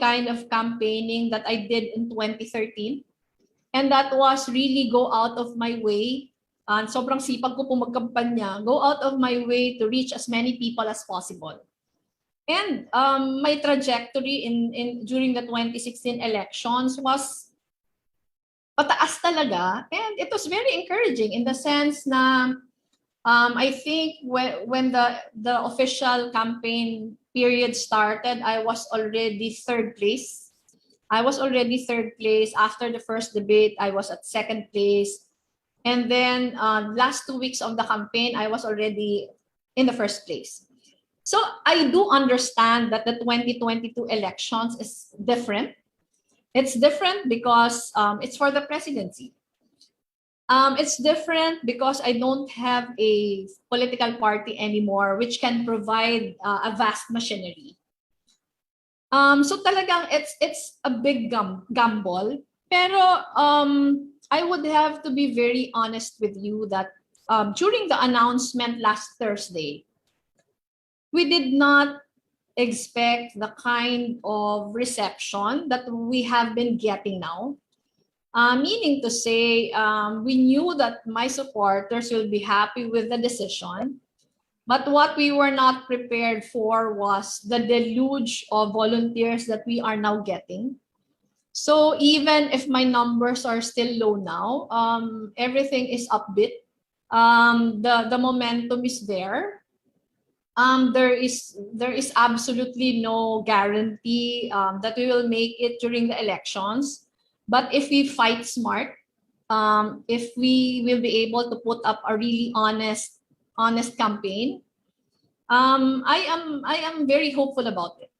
K: kind of campaigning that I did in 2013. And that was really go out of my way. Sobrang sipag ko po magkampanya, go out of my way to reach as many people as possible. And my trajectory during the 2016 elections was pataas talaga, and it was very encouraging in the sense na I think when the official campaign period started, I was already third place. After the first debate, I was at 2nd place. And then last 2 weeks of the campaign, I was already in the 1st place. So I do understand that the 2022 elections is different. It's different because it's for the presidency. It's different because I don't have a political party anymore which can provide a vast machinery. So talagang it's a big gamble. Pero I would have to be very honest with you that during the announcement last Thursday, we did not expect the kind of reception that we have been getting now. Meaning to say, we knew that my supporters will be happy with the decision, but what we were not prepared for was the deluge of volunteers that we are now getting. So even if my numbers are still low now, everything is upbeat. The momentum is there. There is absolutely no guarantee that we will make it during the elections. But if we fight smart, if we will be able to put up a really honest campaign, I am very hopeful about it.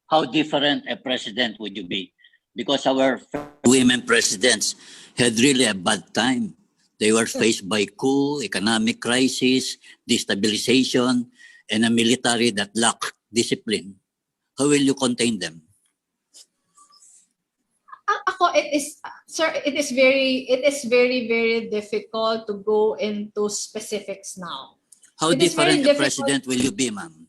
N: How different a president would you be? Because our women presidents had really a bad time. They were faced by coup, economic crisis, destabilization, and a military that lacked discipline. How will you contain them?
K: It is very, very difficult to go into specifics now.
N: How different a president will you be, ma'am?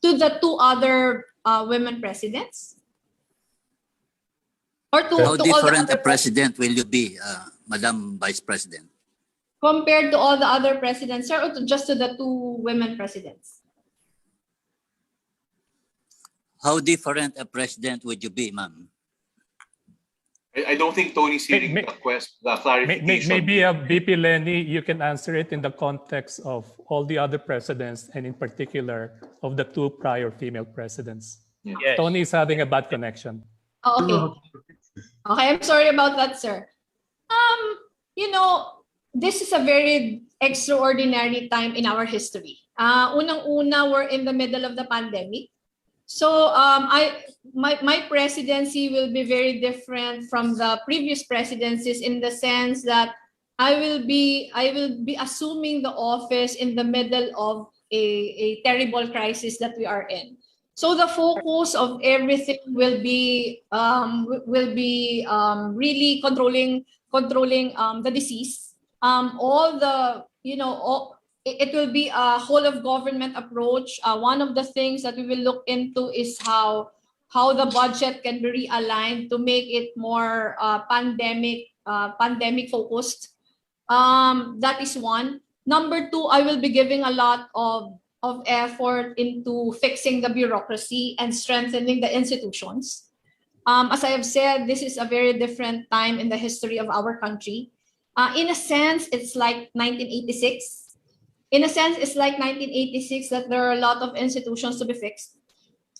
K: To the 2 other women presidents? Or to
N: How
K: all the
N: different
K: other
N: a president will you be? Madam Vice President?
K: Compared to all the other presidents, sir, or just to the two women presidents?
N: How different a president would you be, ma'am?
G: I don't think Tony's hearing the clarification.
B: Maybe VP Leni, you can answer it in the context of all the other presidents and in particular of the two prior female presidents.
C: Yes.
B: Tony is having a bad connection.
K: Oh, okay. Okay, I'm sorry about that, sir. You know, this is a very extraordinary time in our history. Unang-una, we're in the middle of the pandemic. So my presidency will be very different from the previous presidencies in the sense that I will be assuming the office in the middle of a terrible crisis that we are in. So the focus of everything will be really controlling the disease. All the it will be a whole of government approach. One of the things that we will look into is how the budget can be realigned to make it more pandemic focused. That is one. Number two, I will be giving a lot of effort into fixing the bureaucracy and strengthening the institutions. As I have said, this is a very different time in the history of our country. In a sense, it's like 1986. In a sense, it's like 1986 that there are a lot of institutions to be fixed.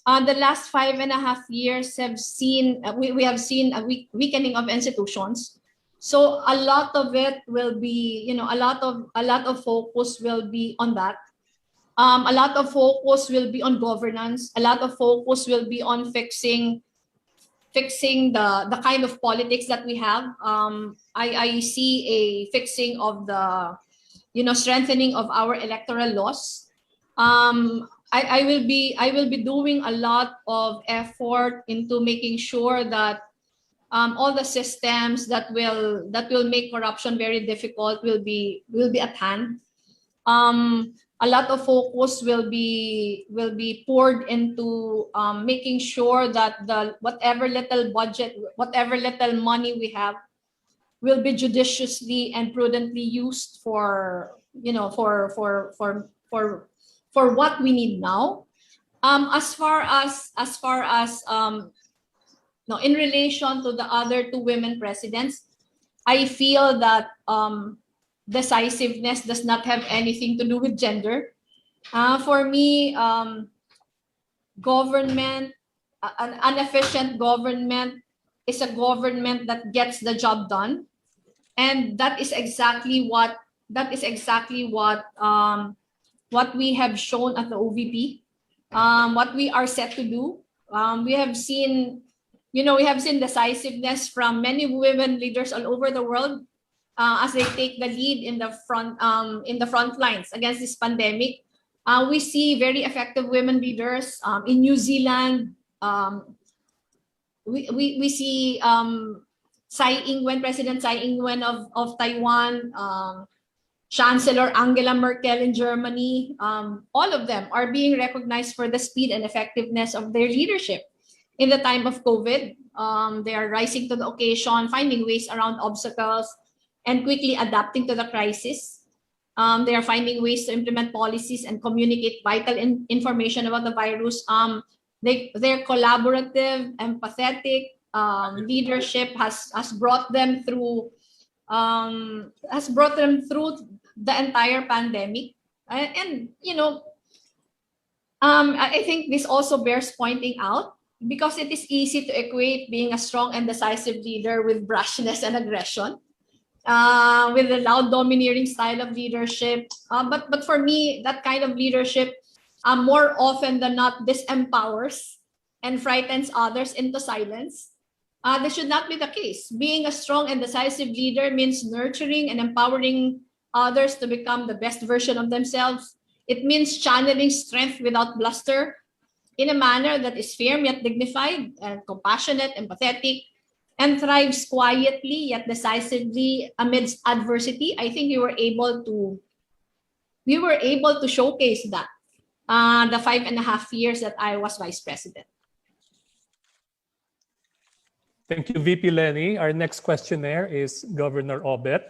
K: The last 5.5 years have seen we have seen a weakening of institutions. So a lot of it will be, a lot of focus will be on that. A lot of focus will be on governance. A lot of focus will be on fixing the kind of politics that we have. I see a fixing of the strengthening of our electoral laws. I will be doing a lot of effort into making sure that all the systems that will make corruption very difficult will be at hand. A lot of focus will be poured into making sure that whatever little budget, whatever little money we have, will be judiciously and prudently used for what we need now. As far as in relation to the other two women presidents, I feel that decisiveness does not have anything to do with gender. For me, government, an efficient government is a government that gets the job done. And that is exactly what we have shown at the OVP. What we are set to do. We have seen decisiveness from many women leaders all over the world as they take the lead in the front lines against this pandemic. We see very effective women leaders in New Zealand. We see President Tsai Ing-wen of Taiwan, Chancellor Angela Merkel in Germany. All of them are being recognized for the speed and effectiveness of their leadership in the time of COVID. They are rising to the occasion, finding ways around obstacles, and quickly adapting to the crisis. They are finding ways to implement policies and communicate vital information about the virus. Their collaborative, empathetic leadership has brought them through the entire pandemic. I think this also bears pointing out, because it is easy to equate being a strong and decisive leader with brashness and aggression, with a loud, domineering style of leadership. But for me, that kind of leadership more often than not disempowers and frightens others into silence. This should not be the case. Being a strong and decisive leader means nurturing and empowering others to become the best version of themselves. It means channeling strength without bluster in a manner that is firm yet dignified and compassionate, empathetic, and thrives quietly yet decisively amidst adversity. I think we were able to showcase that the 5.5 years that I was vice president.
B: Thank you, VP Leni. Our next questionnaire is Governor Obet.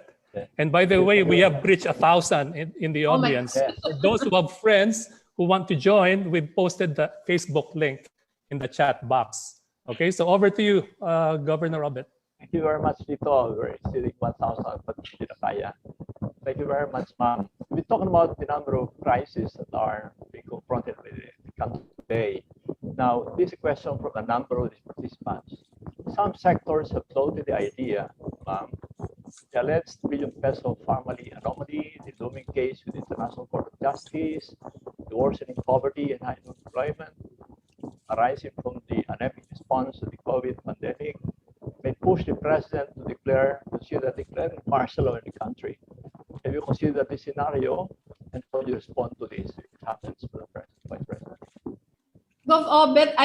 B: And by the way, we have reached 1,000 in the
K: Oh my
B: audience.
K: God.
B: For those who have friends who want to join, we've posted the Facebook link in the chat box. Okay, so over to you, Governor Obet.
L: Thank you very much, Tito. We're exceeding 1,000, but hindi na kaya. Thank you very much, ma'am. We're talking about the number of crises that are being confronted with the country today. Now, this is a question from a number of these participants. Some sectors have floated the idea, the alleged trillion peso family anomaly, the looming case with the International Court of Justice, the worsening poverty and high unemployment arising from the anemic response to the COVID pandemic may push the president to consider declaring martial law in the country. Have you considered this scenario, and how do you respond to this if it happens to the president, vice president?
K: Gov Obet,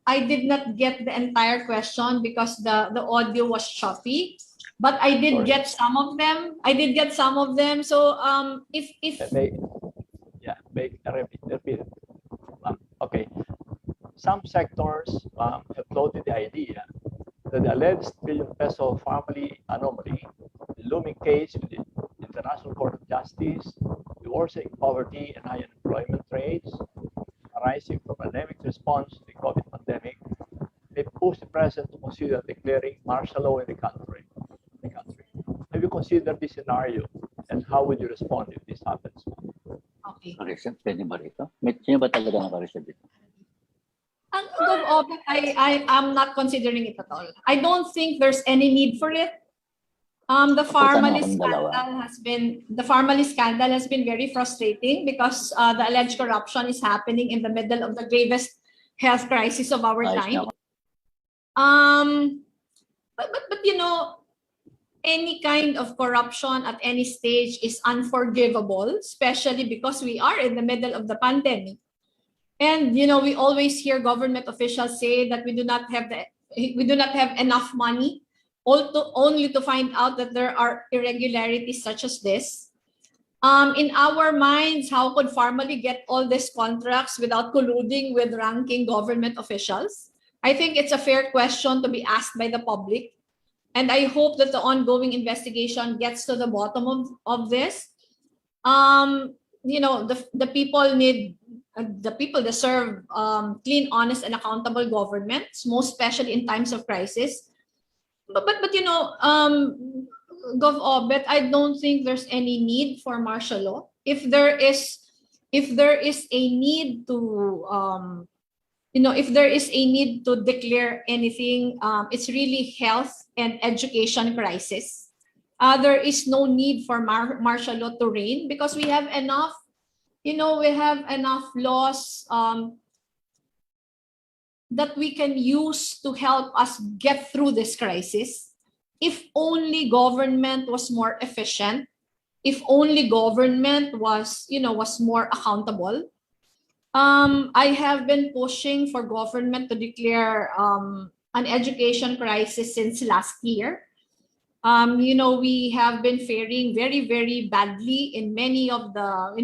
K: I did not get the entire question because the audio was choppy, but I did get some of them. So if repeat. Okay, some sectors have floated the idea that the alleged trillion peso family anomaly, the looming case with the International Court of Justice, the worsening poverty and high unemployment rates arising from anemic response to the COVID pandemic may push the president to consider declaring martial law in the country. Have you considered this scenario, and how would you respond if this happens? Okay.
N: Pwede ba rito? Sino ba talaga nakareserve dito?
K: Gov Obet, I am not considering it at all. I don't think there's any need for it. The Farmally scandal has been very frustrating because the alleged corruption is happening in the middle of the gravest health crisis of our time. But you know, any kind of corruption at any stage is unforgivable, especially because we are in the middle of the pandemic. And you know, we always hear government officials say that we do not have enough money, only to find out that there are irregularities such as this. In our minds, how could Farmally get all these contracts without colluding with ranking government officials? I think it's a fair question to be asked by the public. And I hope that the ongoing investigation gets to the bottom of this. You know, the people deserve clean, honest, and accountable governments, most especially in times of crisis. But you know, Gov Obet, I don't think there's any need for martial law. If there is a need to if there is a need to declare anything, it's really health and education crisis. There is no need for martial law to reign because we have enough, laws that we can use to help us get through this crisis. If only government was more efficient, if only government was more accountable. I have been pushing for government to declare an education crisis since last year. We have been faring very, very badly in many of the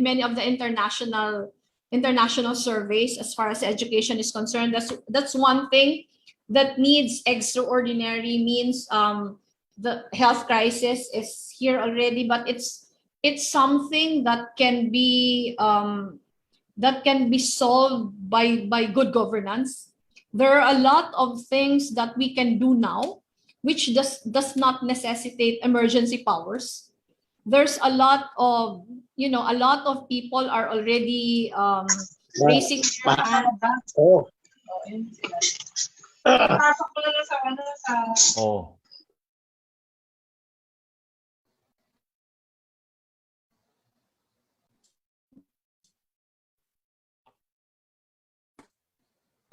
K: international surveys as far as education is concerned. That's one thing that needs extraordinary means. The health crisis is here already, but it's something that can be solved by good governance. There are a lot of things that we can do now, which does not necessitate emergency powers. There's a lot of people are already raising their hands.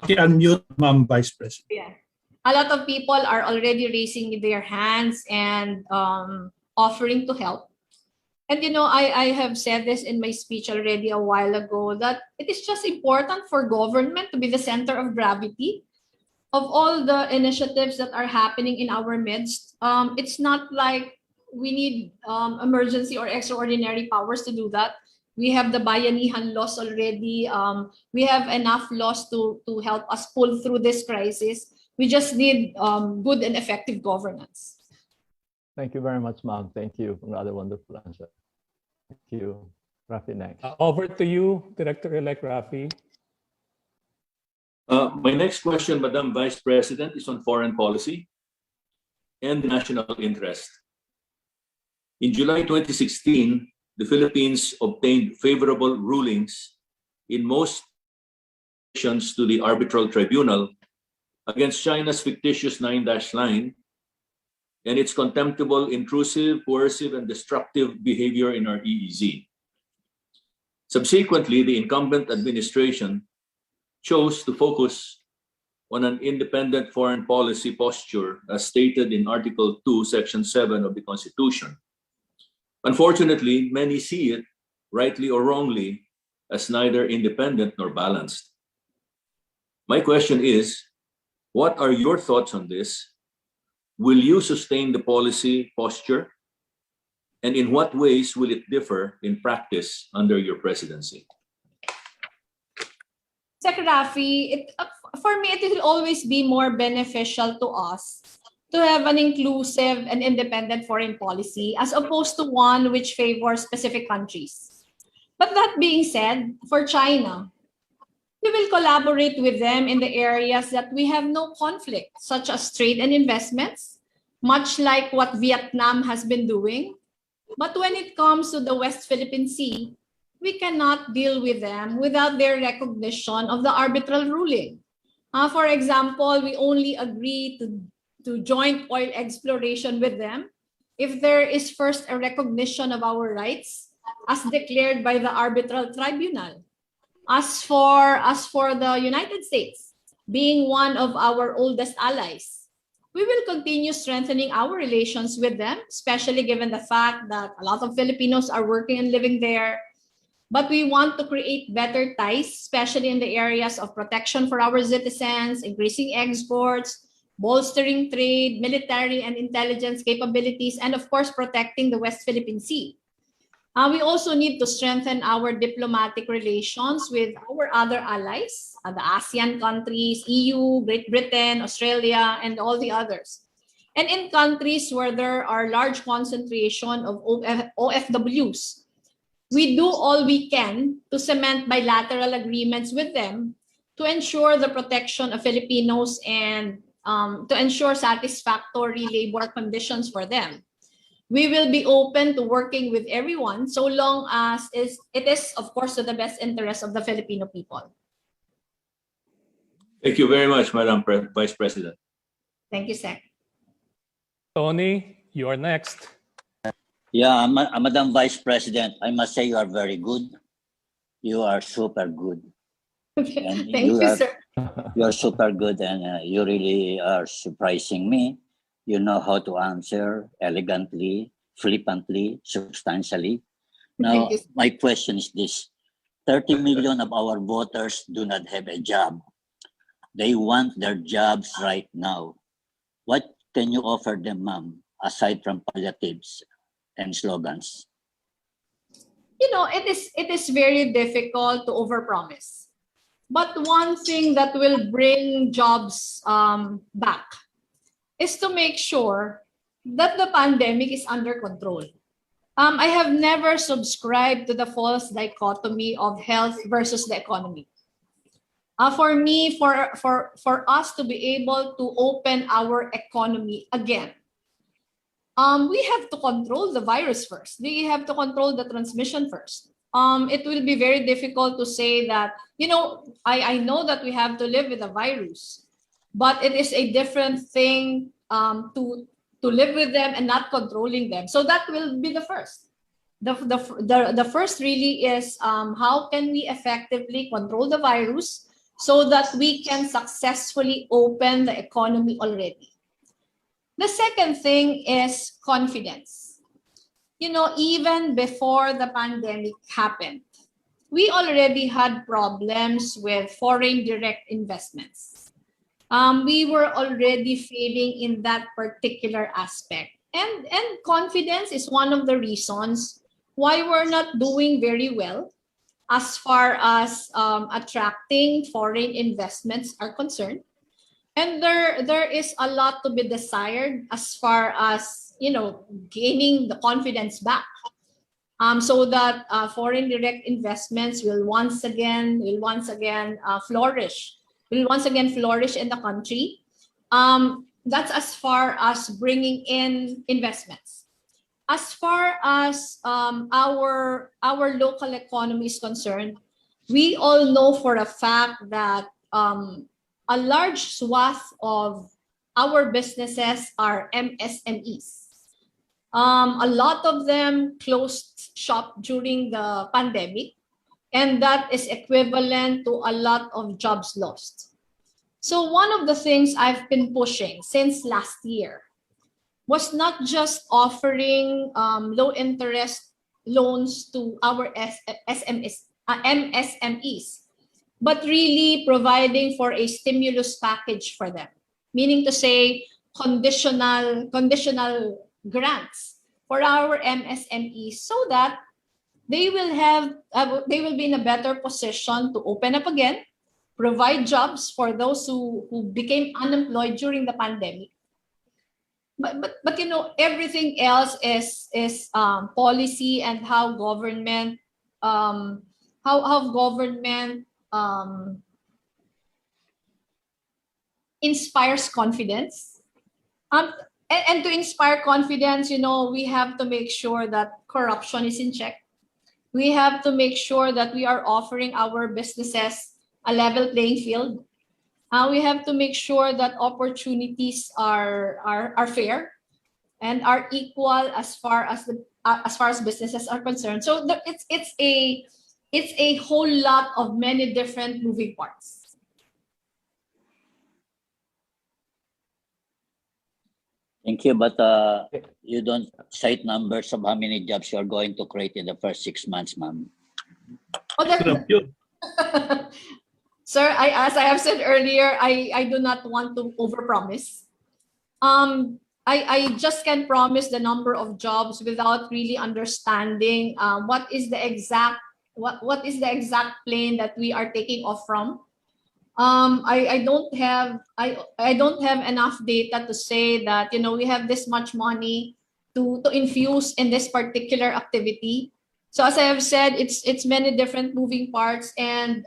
A: Okay, unmute, Ma'am Vice President.
K: Yeah. A lot of people are already raising their hands and offering to help. And I have said this in my speech already a while ago, that it is just important for government to be the center of gravity of all the initiatives that are happening in our midst. It's not like we need emergency or extraordinary powers to do that. We have the Bayanihan laws already. We have enough laws to help us pull through this crisis. We just need good and effective governance.
L: Thank you very much, ma'am. Thank you. Another wonderful answer. Thank you. Rafi, next.
B: Over to you, Director-elect Rafi.
M: My next question, Madam Vice President, is on foreign policy and national interest. In July 2016, the Philippines obtained favorable rulings in most actions to the arbitral tribunal against China's fictitious 9-line and its contemptible, intrusive, coercive, and destructive behavior in our EEZ. Subsequently, the incumbent administration chose to focus on an independent foreign policy posture as stated in Article 2, Section 7 of the Constitution. Unfortunately, many see it, rightly or wrongly, as neither independent nor balanced. My question is, what are your thoughts on this? Will you sustain the policy posture? And in what ways will it differ in practice under your presidency?
K: Secretary, for me, it will always be more beneficial to us to have an inclusive and independent foreign policy as opposed to one which favors specific countries. But that being said, for China, we will collaborate with them in the areas that we have no conflict, such as trade and investments, much like what Vietnam has been doing. But when it comes to the West Philippine Sea, we cannot deal with them without their recognition of the arbitral ruling. For example, we only agree to joint oil exploration with them if there is first a recognition of our rights as declared by the arbitral tribunal. As for the United States, being one of our oldest allies, we will continue strengthening our relations with them, especially given the fact that a lot of Filipinos are working and living there. But we want to create better ties, especially in the areas of protection for our citizens, increasing exports, bolstering trade, military and intelligence capabilities, and of course, protecting the West Philippine Sea. We also need to strengthen our diplomatic relations with our other allies, the ASEAN countries, EU, Great Britain, Australia, and all the others. And in countries where there are large concentration of OFWs, we do all we can to cement bilateral agreements with them to ensure the protection of Filipinos and to ensure satisfactory labor conditions for them. We will be open to working with everyone so long as it is, of course, to the best interest of the Filipino people.
M: Thank you very much, Madam Vice President.
K: Thank you, Sec.
B: Tony, you are next.
N: Yeah, Madam Vice President, I must say you are very good. You are super good. And
K: Thank you, sir.
N: You are super good and you really are surprising me. You know how to answer elegantly, flippantly, substantially. Now, my question is this. 30 million of our voters do not have a job. They want their jobs right now. What can you offer them, ma'am, aside from palliatives and slogans?
K: You know, it is very difficult to overpromise. But one thing that will bring jobs back is to make sure that the pandemic is under control. I have never subscribed to the false dichotomy of health versus the economy. For me, for us to be able to open our economy again, we have to control the virus first. We have to control the transmission first. It will be very difficult to say that, you know, I know that we have to live with the virus, but it is a different thing to live with them and not controlling them. So that will be the first. The first really is how can we effectively control the virus so that we can successfully open the economy already. The second thing is confidence. You know, even before the pandemic happened, we already had problems with foreign direct investments. We were already failing in that particular aspect. And confidence is one of the reasons why we're not doing very well as far as attracting foreign investments are concerned. And there is a lot to be desired as far as, gaining the confidence back. So that foreign direct investments will once again flourish. Will once again flourish in the country. That's as far as bringing in investments. As far as our local economy is concerned, we all know for a fact that a large swath of our businesses are MSMEs. A lot of them closed shop during the pandemic, and that is equivalent to a lot of jobs lost. So one of the things I've been pushing since last year was not just offering low interest loans to our MSMEs, but really providing for a stimulus package for them, meaning to say conditional grants for our MSMEs so that they will be in a better position to open up again, provide jobs for those who became unemployed during the pandemic. But everything else is policy and how government inspires confidence. And to inspire confidence, we have to make sure that corruption is in check. We have to make sure that we are offering our businesses a level playing field. We have to make sure that opportunities are fair and are equal as far as businesses are concerned. So it's a whole lot of many different moving parts.
N: Thank you, but you don't cite numbers of how many jobs you are going to create in the first 6 months, ma'am.
K: Sir, as I have said earlier, I do not want to overpromise. I just can promise the number of jobs without really understanding what is the exact plane that we are taking off from. I don't have enough data to say that we have this much money to infuse in this particular activity. So as I have said, it's many different moving parts, and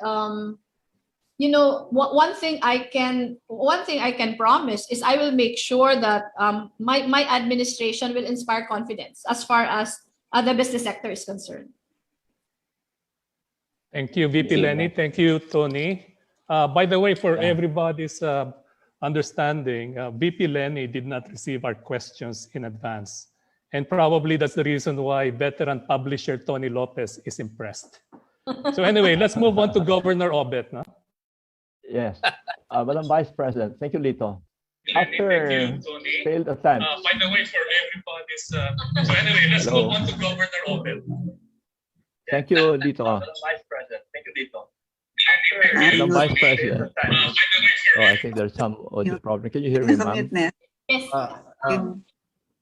K: one thing I can promise is I will make sure that my administration will inspire confidence as far as the business sector is concerned.
B: Thank you, VP Leni. Thank you, Tony. By the way, for everybody's understanding, VP Leni did not receive our questions in advance. And probably that's the reason why veteran publisher Tony Lopez is impressed. So anyway, let's move on to Governor Obet. No?
L: Yes. Madam Vice President, thank you, Lito. After failed attempts.
B: By the way, for everybody's... so anyway, let's move on to Governor Obet.
L: Thank you, Lito.
B: Madam Vice President, thank you, Lito.
L: Madam Vice President. Oh, I think there's some audio problem. Can you hear me, ma'am?
K: Yes.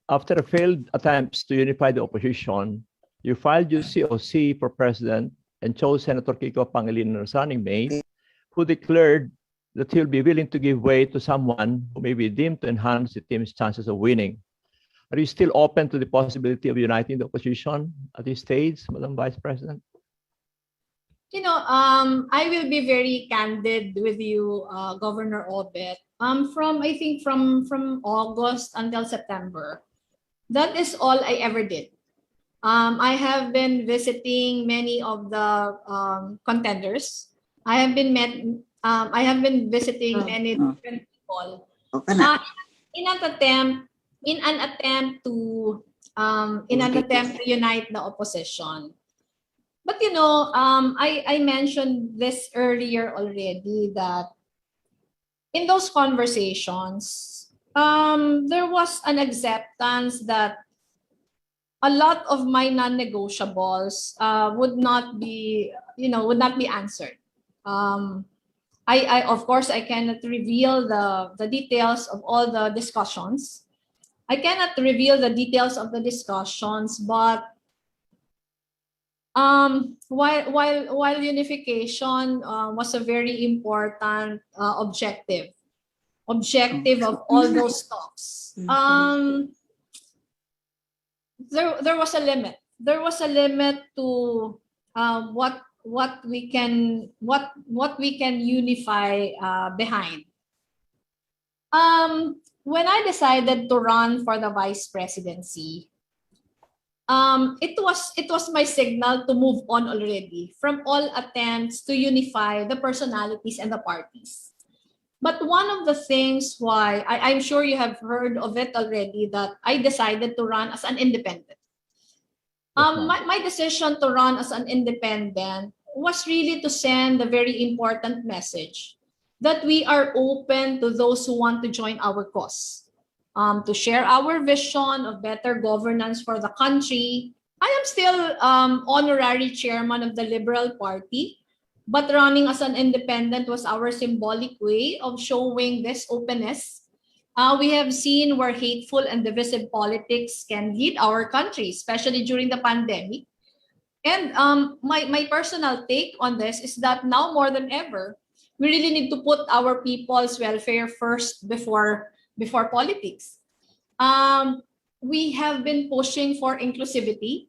L: After failed attempts to unify the opposition, you filed your COC for president and chose Senator Kiko Pangilinan as running mate, who declared that he'll be willing to give way to someone who may be deemed to enhance the team's chances of winning. Are you still open to the possibility of uniting the opposition at this stage, Madam Vice President?
K: I will be very candid with you, Governor Obet. From August until September, that is all I ever did. I have been visiting many of the contenders. I have been visiting many different people in an attempt to unite the opposition. But I mentioned this earlier already that in those conversations, there was an acceptance that a lot of my non-negotiables would not be answered. I of course I cannot reveal the details of all the discussions. I cannot reveal the details of the discussions, but while unification was a very important objective, objective of all those talks. There was a limit. There was a limit to what we can unify behind. When I decided to run for the vice presidency, it was my signal to move on already from all attempts to unify the personalities and the parties. But one of the things why I'm sure you have heard of it already, that I decided to run as an independent. My decision to run as an independent was really to send a very important message that we are open to those who want to join our cause, to share our vision of better governance for the country. I am still honorary chairman of the Liberal Party, but running as an independent was our symbolic way of showing this openness. We have seen where hateful and divisive politics can lead our country, especially during the pandemic. And my personal take on this is that now more than ever, we really need to put our people's welfare first before politics. We have been pushing for inclusivity,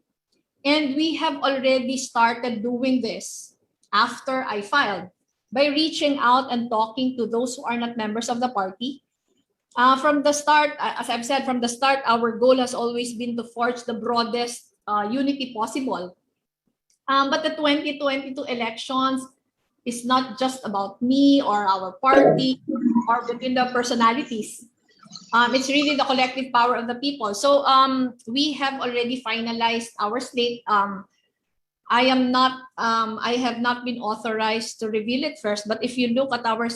K: and we have already started doing this after I filed by reaching out and talking to those who are not members of the party. From the start, as I've said, from the start, our goal has always been to forge the broadest unity possible. But the 2022 elections is not just about me or our party or within the personalities. It's really the collective power of the people. So we have already finalized our slate. I have not been authorized to reveal it first, but if you look at our,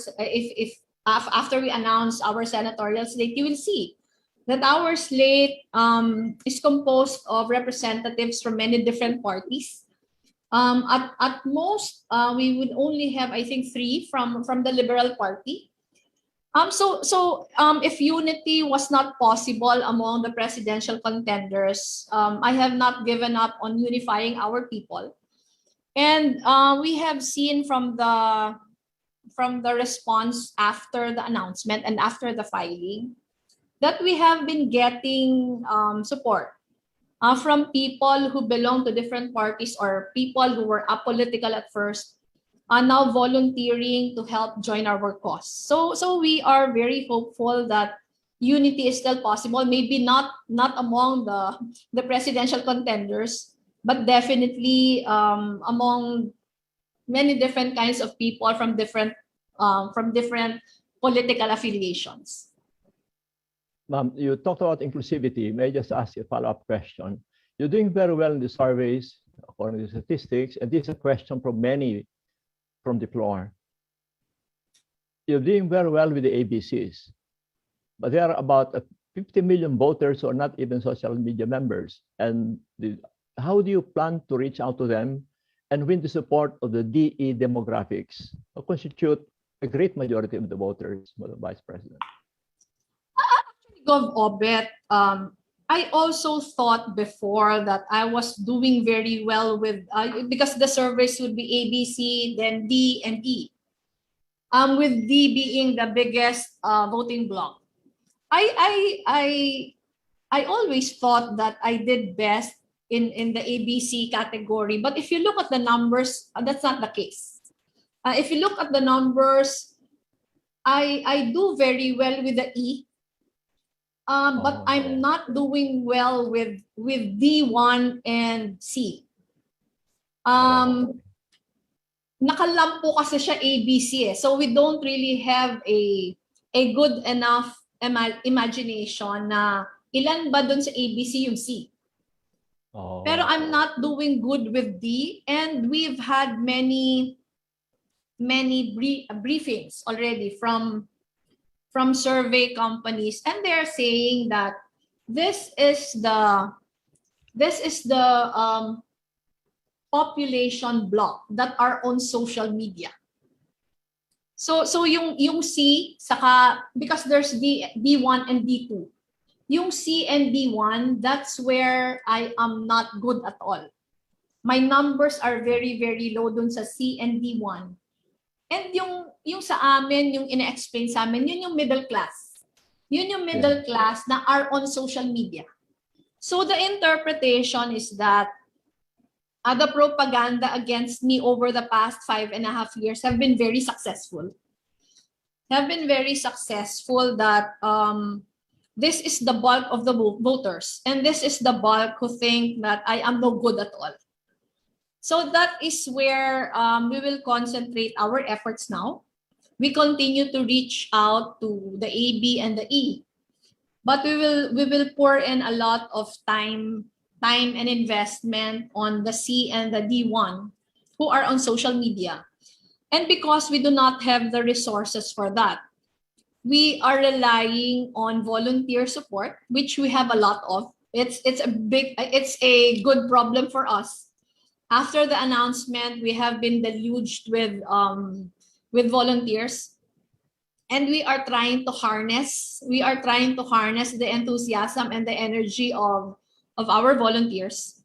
K: after we announce our senatorial slate, you will see that our slate is composed of representatives from many different parties. At most, we would only have, I think, 3 from the Liberal Party. So if unity was not possible among the presidential contenders, I have not given up on unifying our people. And we have seen from the response after the announcement and after the filing that we have been getting support from people who belong to different parties or people who were apolitical at first, are now volunteering to help join our cause. So we are very hopeful that unity is still possible, maybe not among the presidential contenders, but definitely among many different kinds of people from different political affiliations.
L: Ma'am, you talked about inclusivity. May I just ask you a follow-up question? You're doing very well in the surveys, according to the statistics, and this is a question from many from the floor. You're doing very well with the ABCs, but there are about 50 million voters who are not even social media members. And how do you plan to reach out to them and win the support of the DE demographics, who constitute a great majority of the voters, Madam Vice President?
K: Gov Obet, I also thought before that I was doing very well with, because the surveys would be ABC, then D and E. With D being the biggest voting bloc. I always thought that I did best in the ABC category, but if you look at the numbers, that's not the case. If you look at the numbers, I do very well with the E. But I'm not doing well with D1 and C. Nakalampo kasi siya ABC eh. So we don't really have a good enough imagination na ilan ba dun sa ABC yung C. Pero I'm not doing good with D, and we've had many briefings already from survey companies, and they're saying that this is the population block that are on social media. So yung C saka, because there's D1 and D2. Yung C and D1, that's where I am not good at all. My numbers are very, very low dun sa C and D1. And yung sa amin, yung ina-explain sa amin, yun yung middle class. Yun yung middle class na are on social media. So the interpretation is that the propaganda against me over the past 5.5 years have been very successful. That this is the bulk of the voters, and this is the bulk who think that I am no good at all. So that is where we will concentrate our efforts now. We continue to reach out to the A, B, and the E, but we will pour in a lot of time and investment on the C and the D1 who are on social media. And because we do not have the resources for that, we are relying on volunteer support, which we have a lot of. It's a good problem for us. After the announcement, we have been deluged with volunteers, and we are trying to harness the enthusiasm and the energy of our volunteers.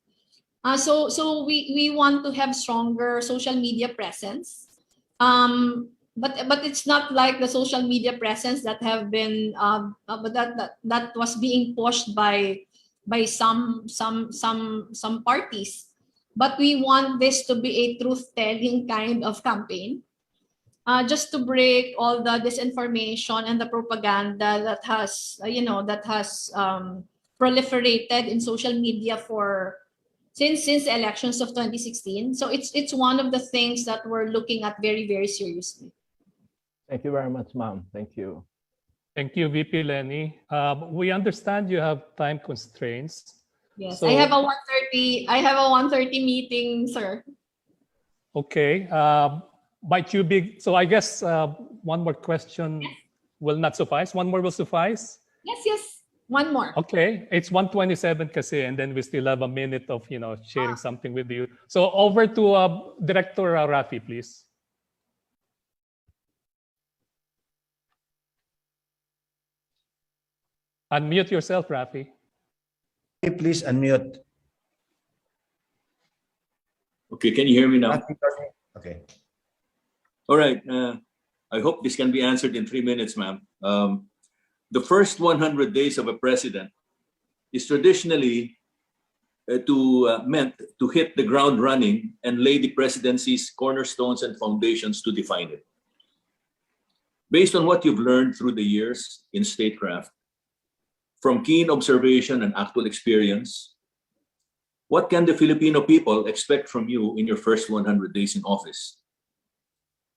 K: So we want to have stronger social media presence. But it's not like the social media presence that have been that was being pushed by some parties. But we want this to be a truth-telling kind of campaign, just to break all the disinformation and the propaganda that has proliferated in social media since the elections of 2016. So it's one of the things that we're looking at very, very seriously.
L: Thank you very much, ma'am. Thank you.
B: Thank you, VP Leni. We understand you have time constraints.
K: Yes,
B: so,
K: I have a 1:30 meeting, sir.
B: Okay. Might you be, so I guess one more question will not suffice. One more will suffice?
K: Yes. One more.
B: Okay. It's 1:27 kasi, and then we still have a minute of, sharing something with you. So over to Director Rafi, please. Unmute yourself, Rafi.
I: Please unmute.
M: Okay, can you hear me now?
I: Okay.
M: All right. I hope this can be answered in 3 minutes, ma'am. The first 100 days of a president is traditionally meant to hit the ground running and lay the presidency's cornerstones and foundations to define it. Based on what you've learned through the years in statecraft, from keen observation and actual experience, what can the Filipino people expect from you in your first 100 days in office?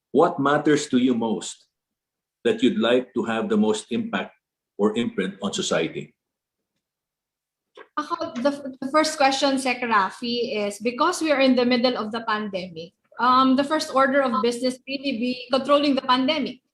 M: What matters to you most that you'd like to have the most impact or imprint on society?
K: The first question, Sec Rafi, is because we are in the middle of the pandemic, the first order of business really be controlling the pandemic,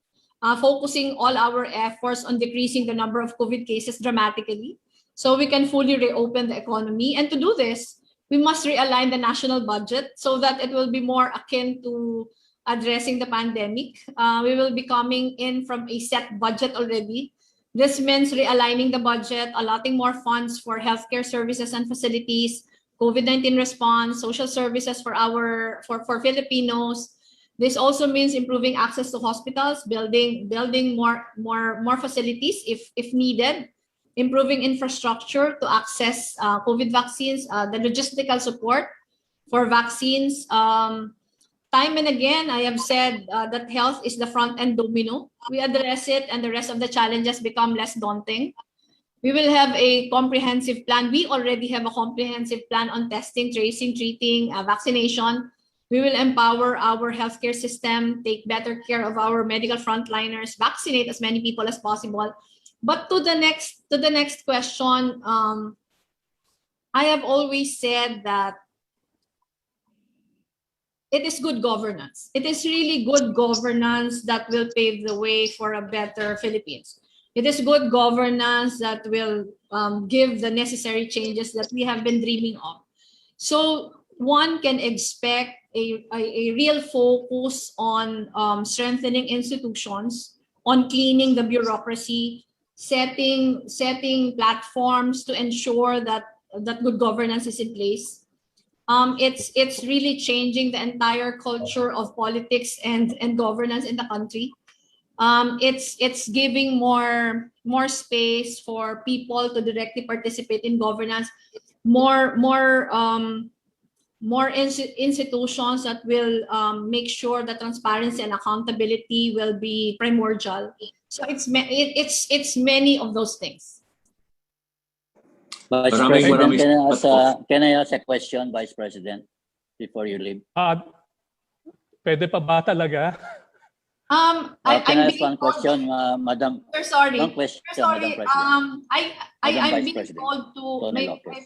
K: focusing all our efforts on decreasing the number of COVID cases dramatically so we can fully reopen the economy. And to do this, we must realign the national budget so that it will be more akin to addressing the pandemic. We will be coming in from a set budget already. This means realigning the budget, allotting more funds for healthcare services and facilities, COVID-19 response, social services for Filipinos. This also means improving access to hospitals, building more facilities if needed, improving infrastructure to access COVID vaccines, the logistical support for vaccines. Time and again, I have said that health is the front-end domino. We address it and the rest of the challenges become less daunting. We will have a comprehensive plan. We already have a comprehensive plan on testing, tracing, treating, vaccination. We will empower our healthcare system, take better care of our medical frontliners, vaccinate as many people as possible. But to the next question, I have always said that it is good governance. It is really good governance that will pave the way for a better Philippines. It is good governance that will give the necessary changes that we have been dreaming of. So one can expect a real focus on strengthening institutions, on cleaning the bureaucracy, setting platforms to ensure that good governance is in place. It's really changing the entire culture of politics and governance in the country. It's giving more space for people to directly participate in governance, more institutions that will make sure that transparency and accountability will be primordial. So it's many of those things.
N: Vice President, can I ask a question, Vice President, before you leave?
B: Pwede pa ba talaga?
N: Can I ask one question, Madam?
K: Sorry.
N: One question, Madam President.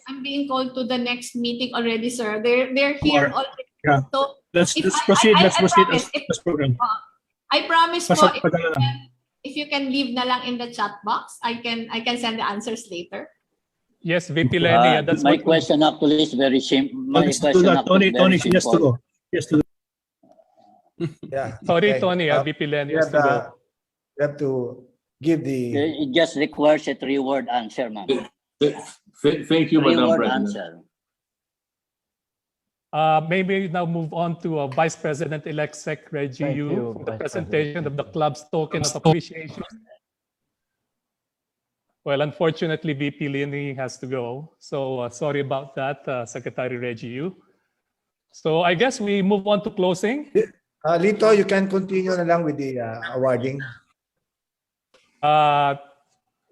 K: I'm being called to the next meeting already, sir. They're here already.
A: Yeah.
K: So
A: Let's proceed. Let's proceed. Let's program.
K: I promise po, if you can leave na lang in the chat box, I can send the answers later.
B: Yes, VP Leni. That's
N: my question actually is very simple. My question actually
A: Tony, she has to go. Yes, to go.
I: Yeah.
B: Sorry,
I: okay.
B: Tony. VP Leni has to go.
I: We have to give the.
N: It just requires a 3-word answer, ma'am.
M: Thank you, Madam
N: Three-word
M: President.
N: answer.
B: Maybe now move on to Vice President-elect Sec Reggie Yu for the presentation of the club's token of appreciation. Well, unfortunately, VP Leni has to go. So sorry about that, Secretary Reggie Yu. So I guess we move on to closing.
I: Lito, you can continue na lang with the awarding.
B: But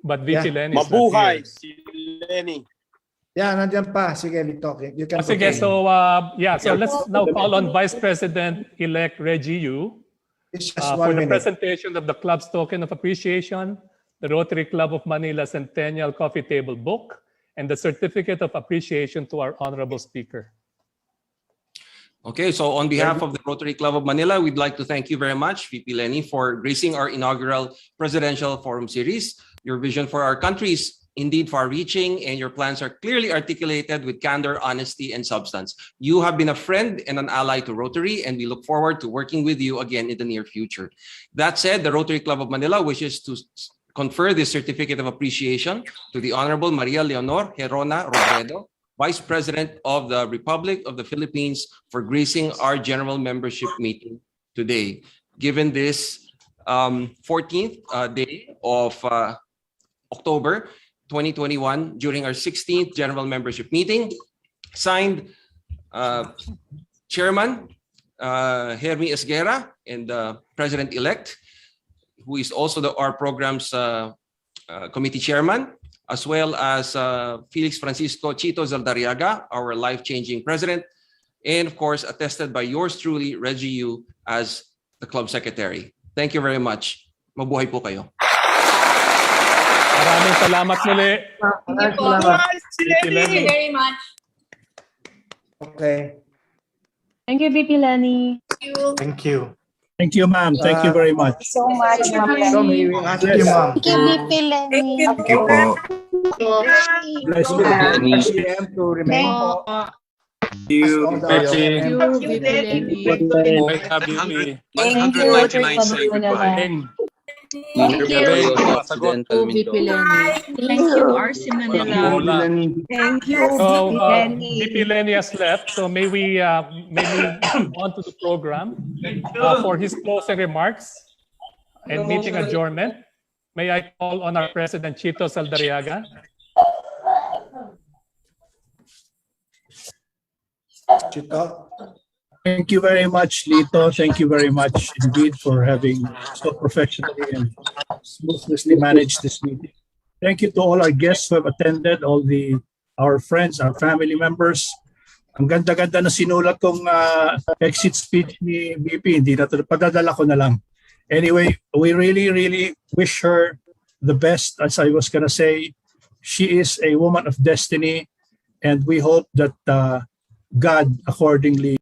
B: VP Leni is not here.
O: Si Leni.
I: Yeah, nandiyan pa. Sige, Lito. You can
B: Sige, so so let's now call on Vice President-elect Reggie Yu for the presentation of the club's token of appreciation, the Rotary Club of Manila Centennial Coffee Table Book, and the Certificate of Appreciation to our Honorable Speaker.
O: Okay, so on behalf of the Rotary Club of Manila, we'd like to thank you very much, VP Leni, for gracing our inaugural Presidential Forum Series. Your vision for our country is indeed far-reaching, and your plans are clearly articulated with candor, honesty, and substance. You have been a friend and an ally to Rotary, and we look forward to working with you again in the near future. That said, the Rotary Club of Manila wishes to confer this Certificate of Appreciation to the Honorable Maria Leonor Herona Robredo, Vice President of the Republic of the Philippines, for gracing our General Membership meeting today. Given this 14th day of October 2021, during our 16th General Membership meeting, signed Chairman Hermi Esguerra and President-elect, who is also our program's committee chairman, as well as Felix Francisco Chito Zaldariaga, our life-changing president, and of course, attested by yours truly, Reggie Yu, as the club secretary. Thank you very much. Mabuhay po kayo.
B: Maraming salamat muli.
K: Thank you very much.
I: Okay.
P: Thank you, VP Leni.
I: Thank you.
A: Thank you, ma'am. Thank you very much.
P: So much,
I: So may we ask you, ma'am.
P: Thank you, VP Leni.
I: Thank you po. Bless you, ma'am, to remain.
O: Thank you.
P: Thank you, VP Leni.
O: Thank you, 199 say goodbye.
P: Thank you, VP Leni. Thank you, RC Manila. Thank you,
B: So
P: VP Leni.
B: VP Leni has left, so may we move on to the program for his closing remarks and meeting adjournment. May I call on our President Chito Zaldariaga?
I: Chito.
A: Thank you very much, Lito. Thank you very much indeed for having so professionally and smoothly managed this meeting. Thank you to all our guests who have attended, our friends, our family members. Ang ganda-ganda na sinulat kong exit speech ni VP. Hindi na ito, padadala ko na lang. Anyway, we really, really wish her the best. As I was gonna say, she is a woman of destiny, and we hope that God accordingly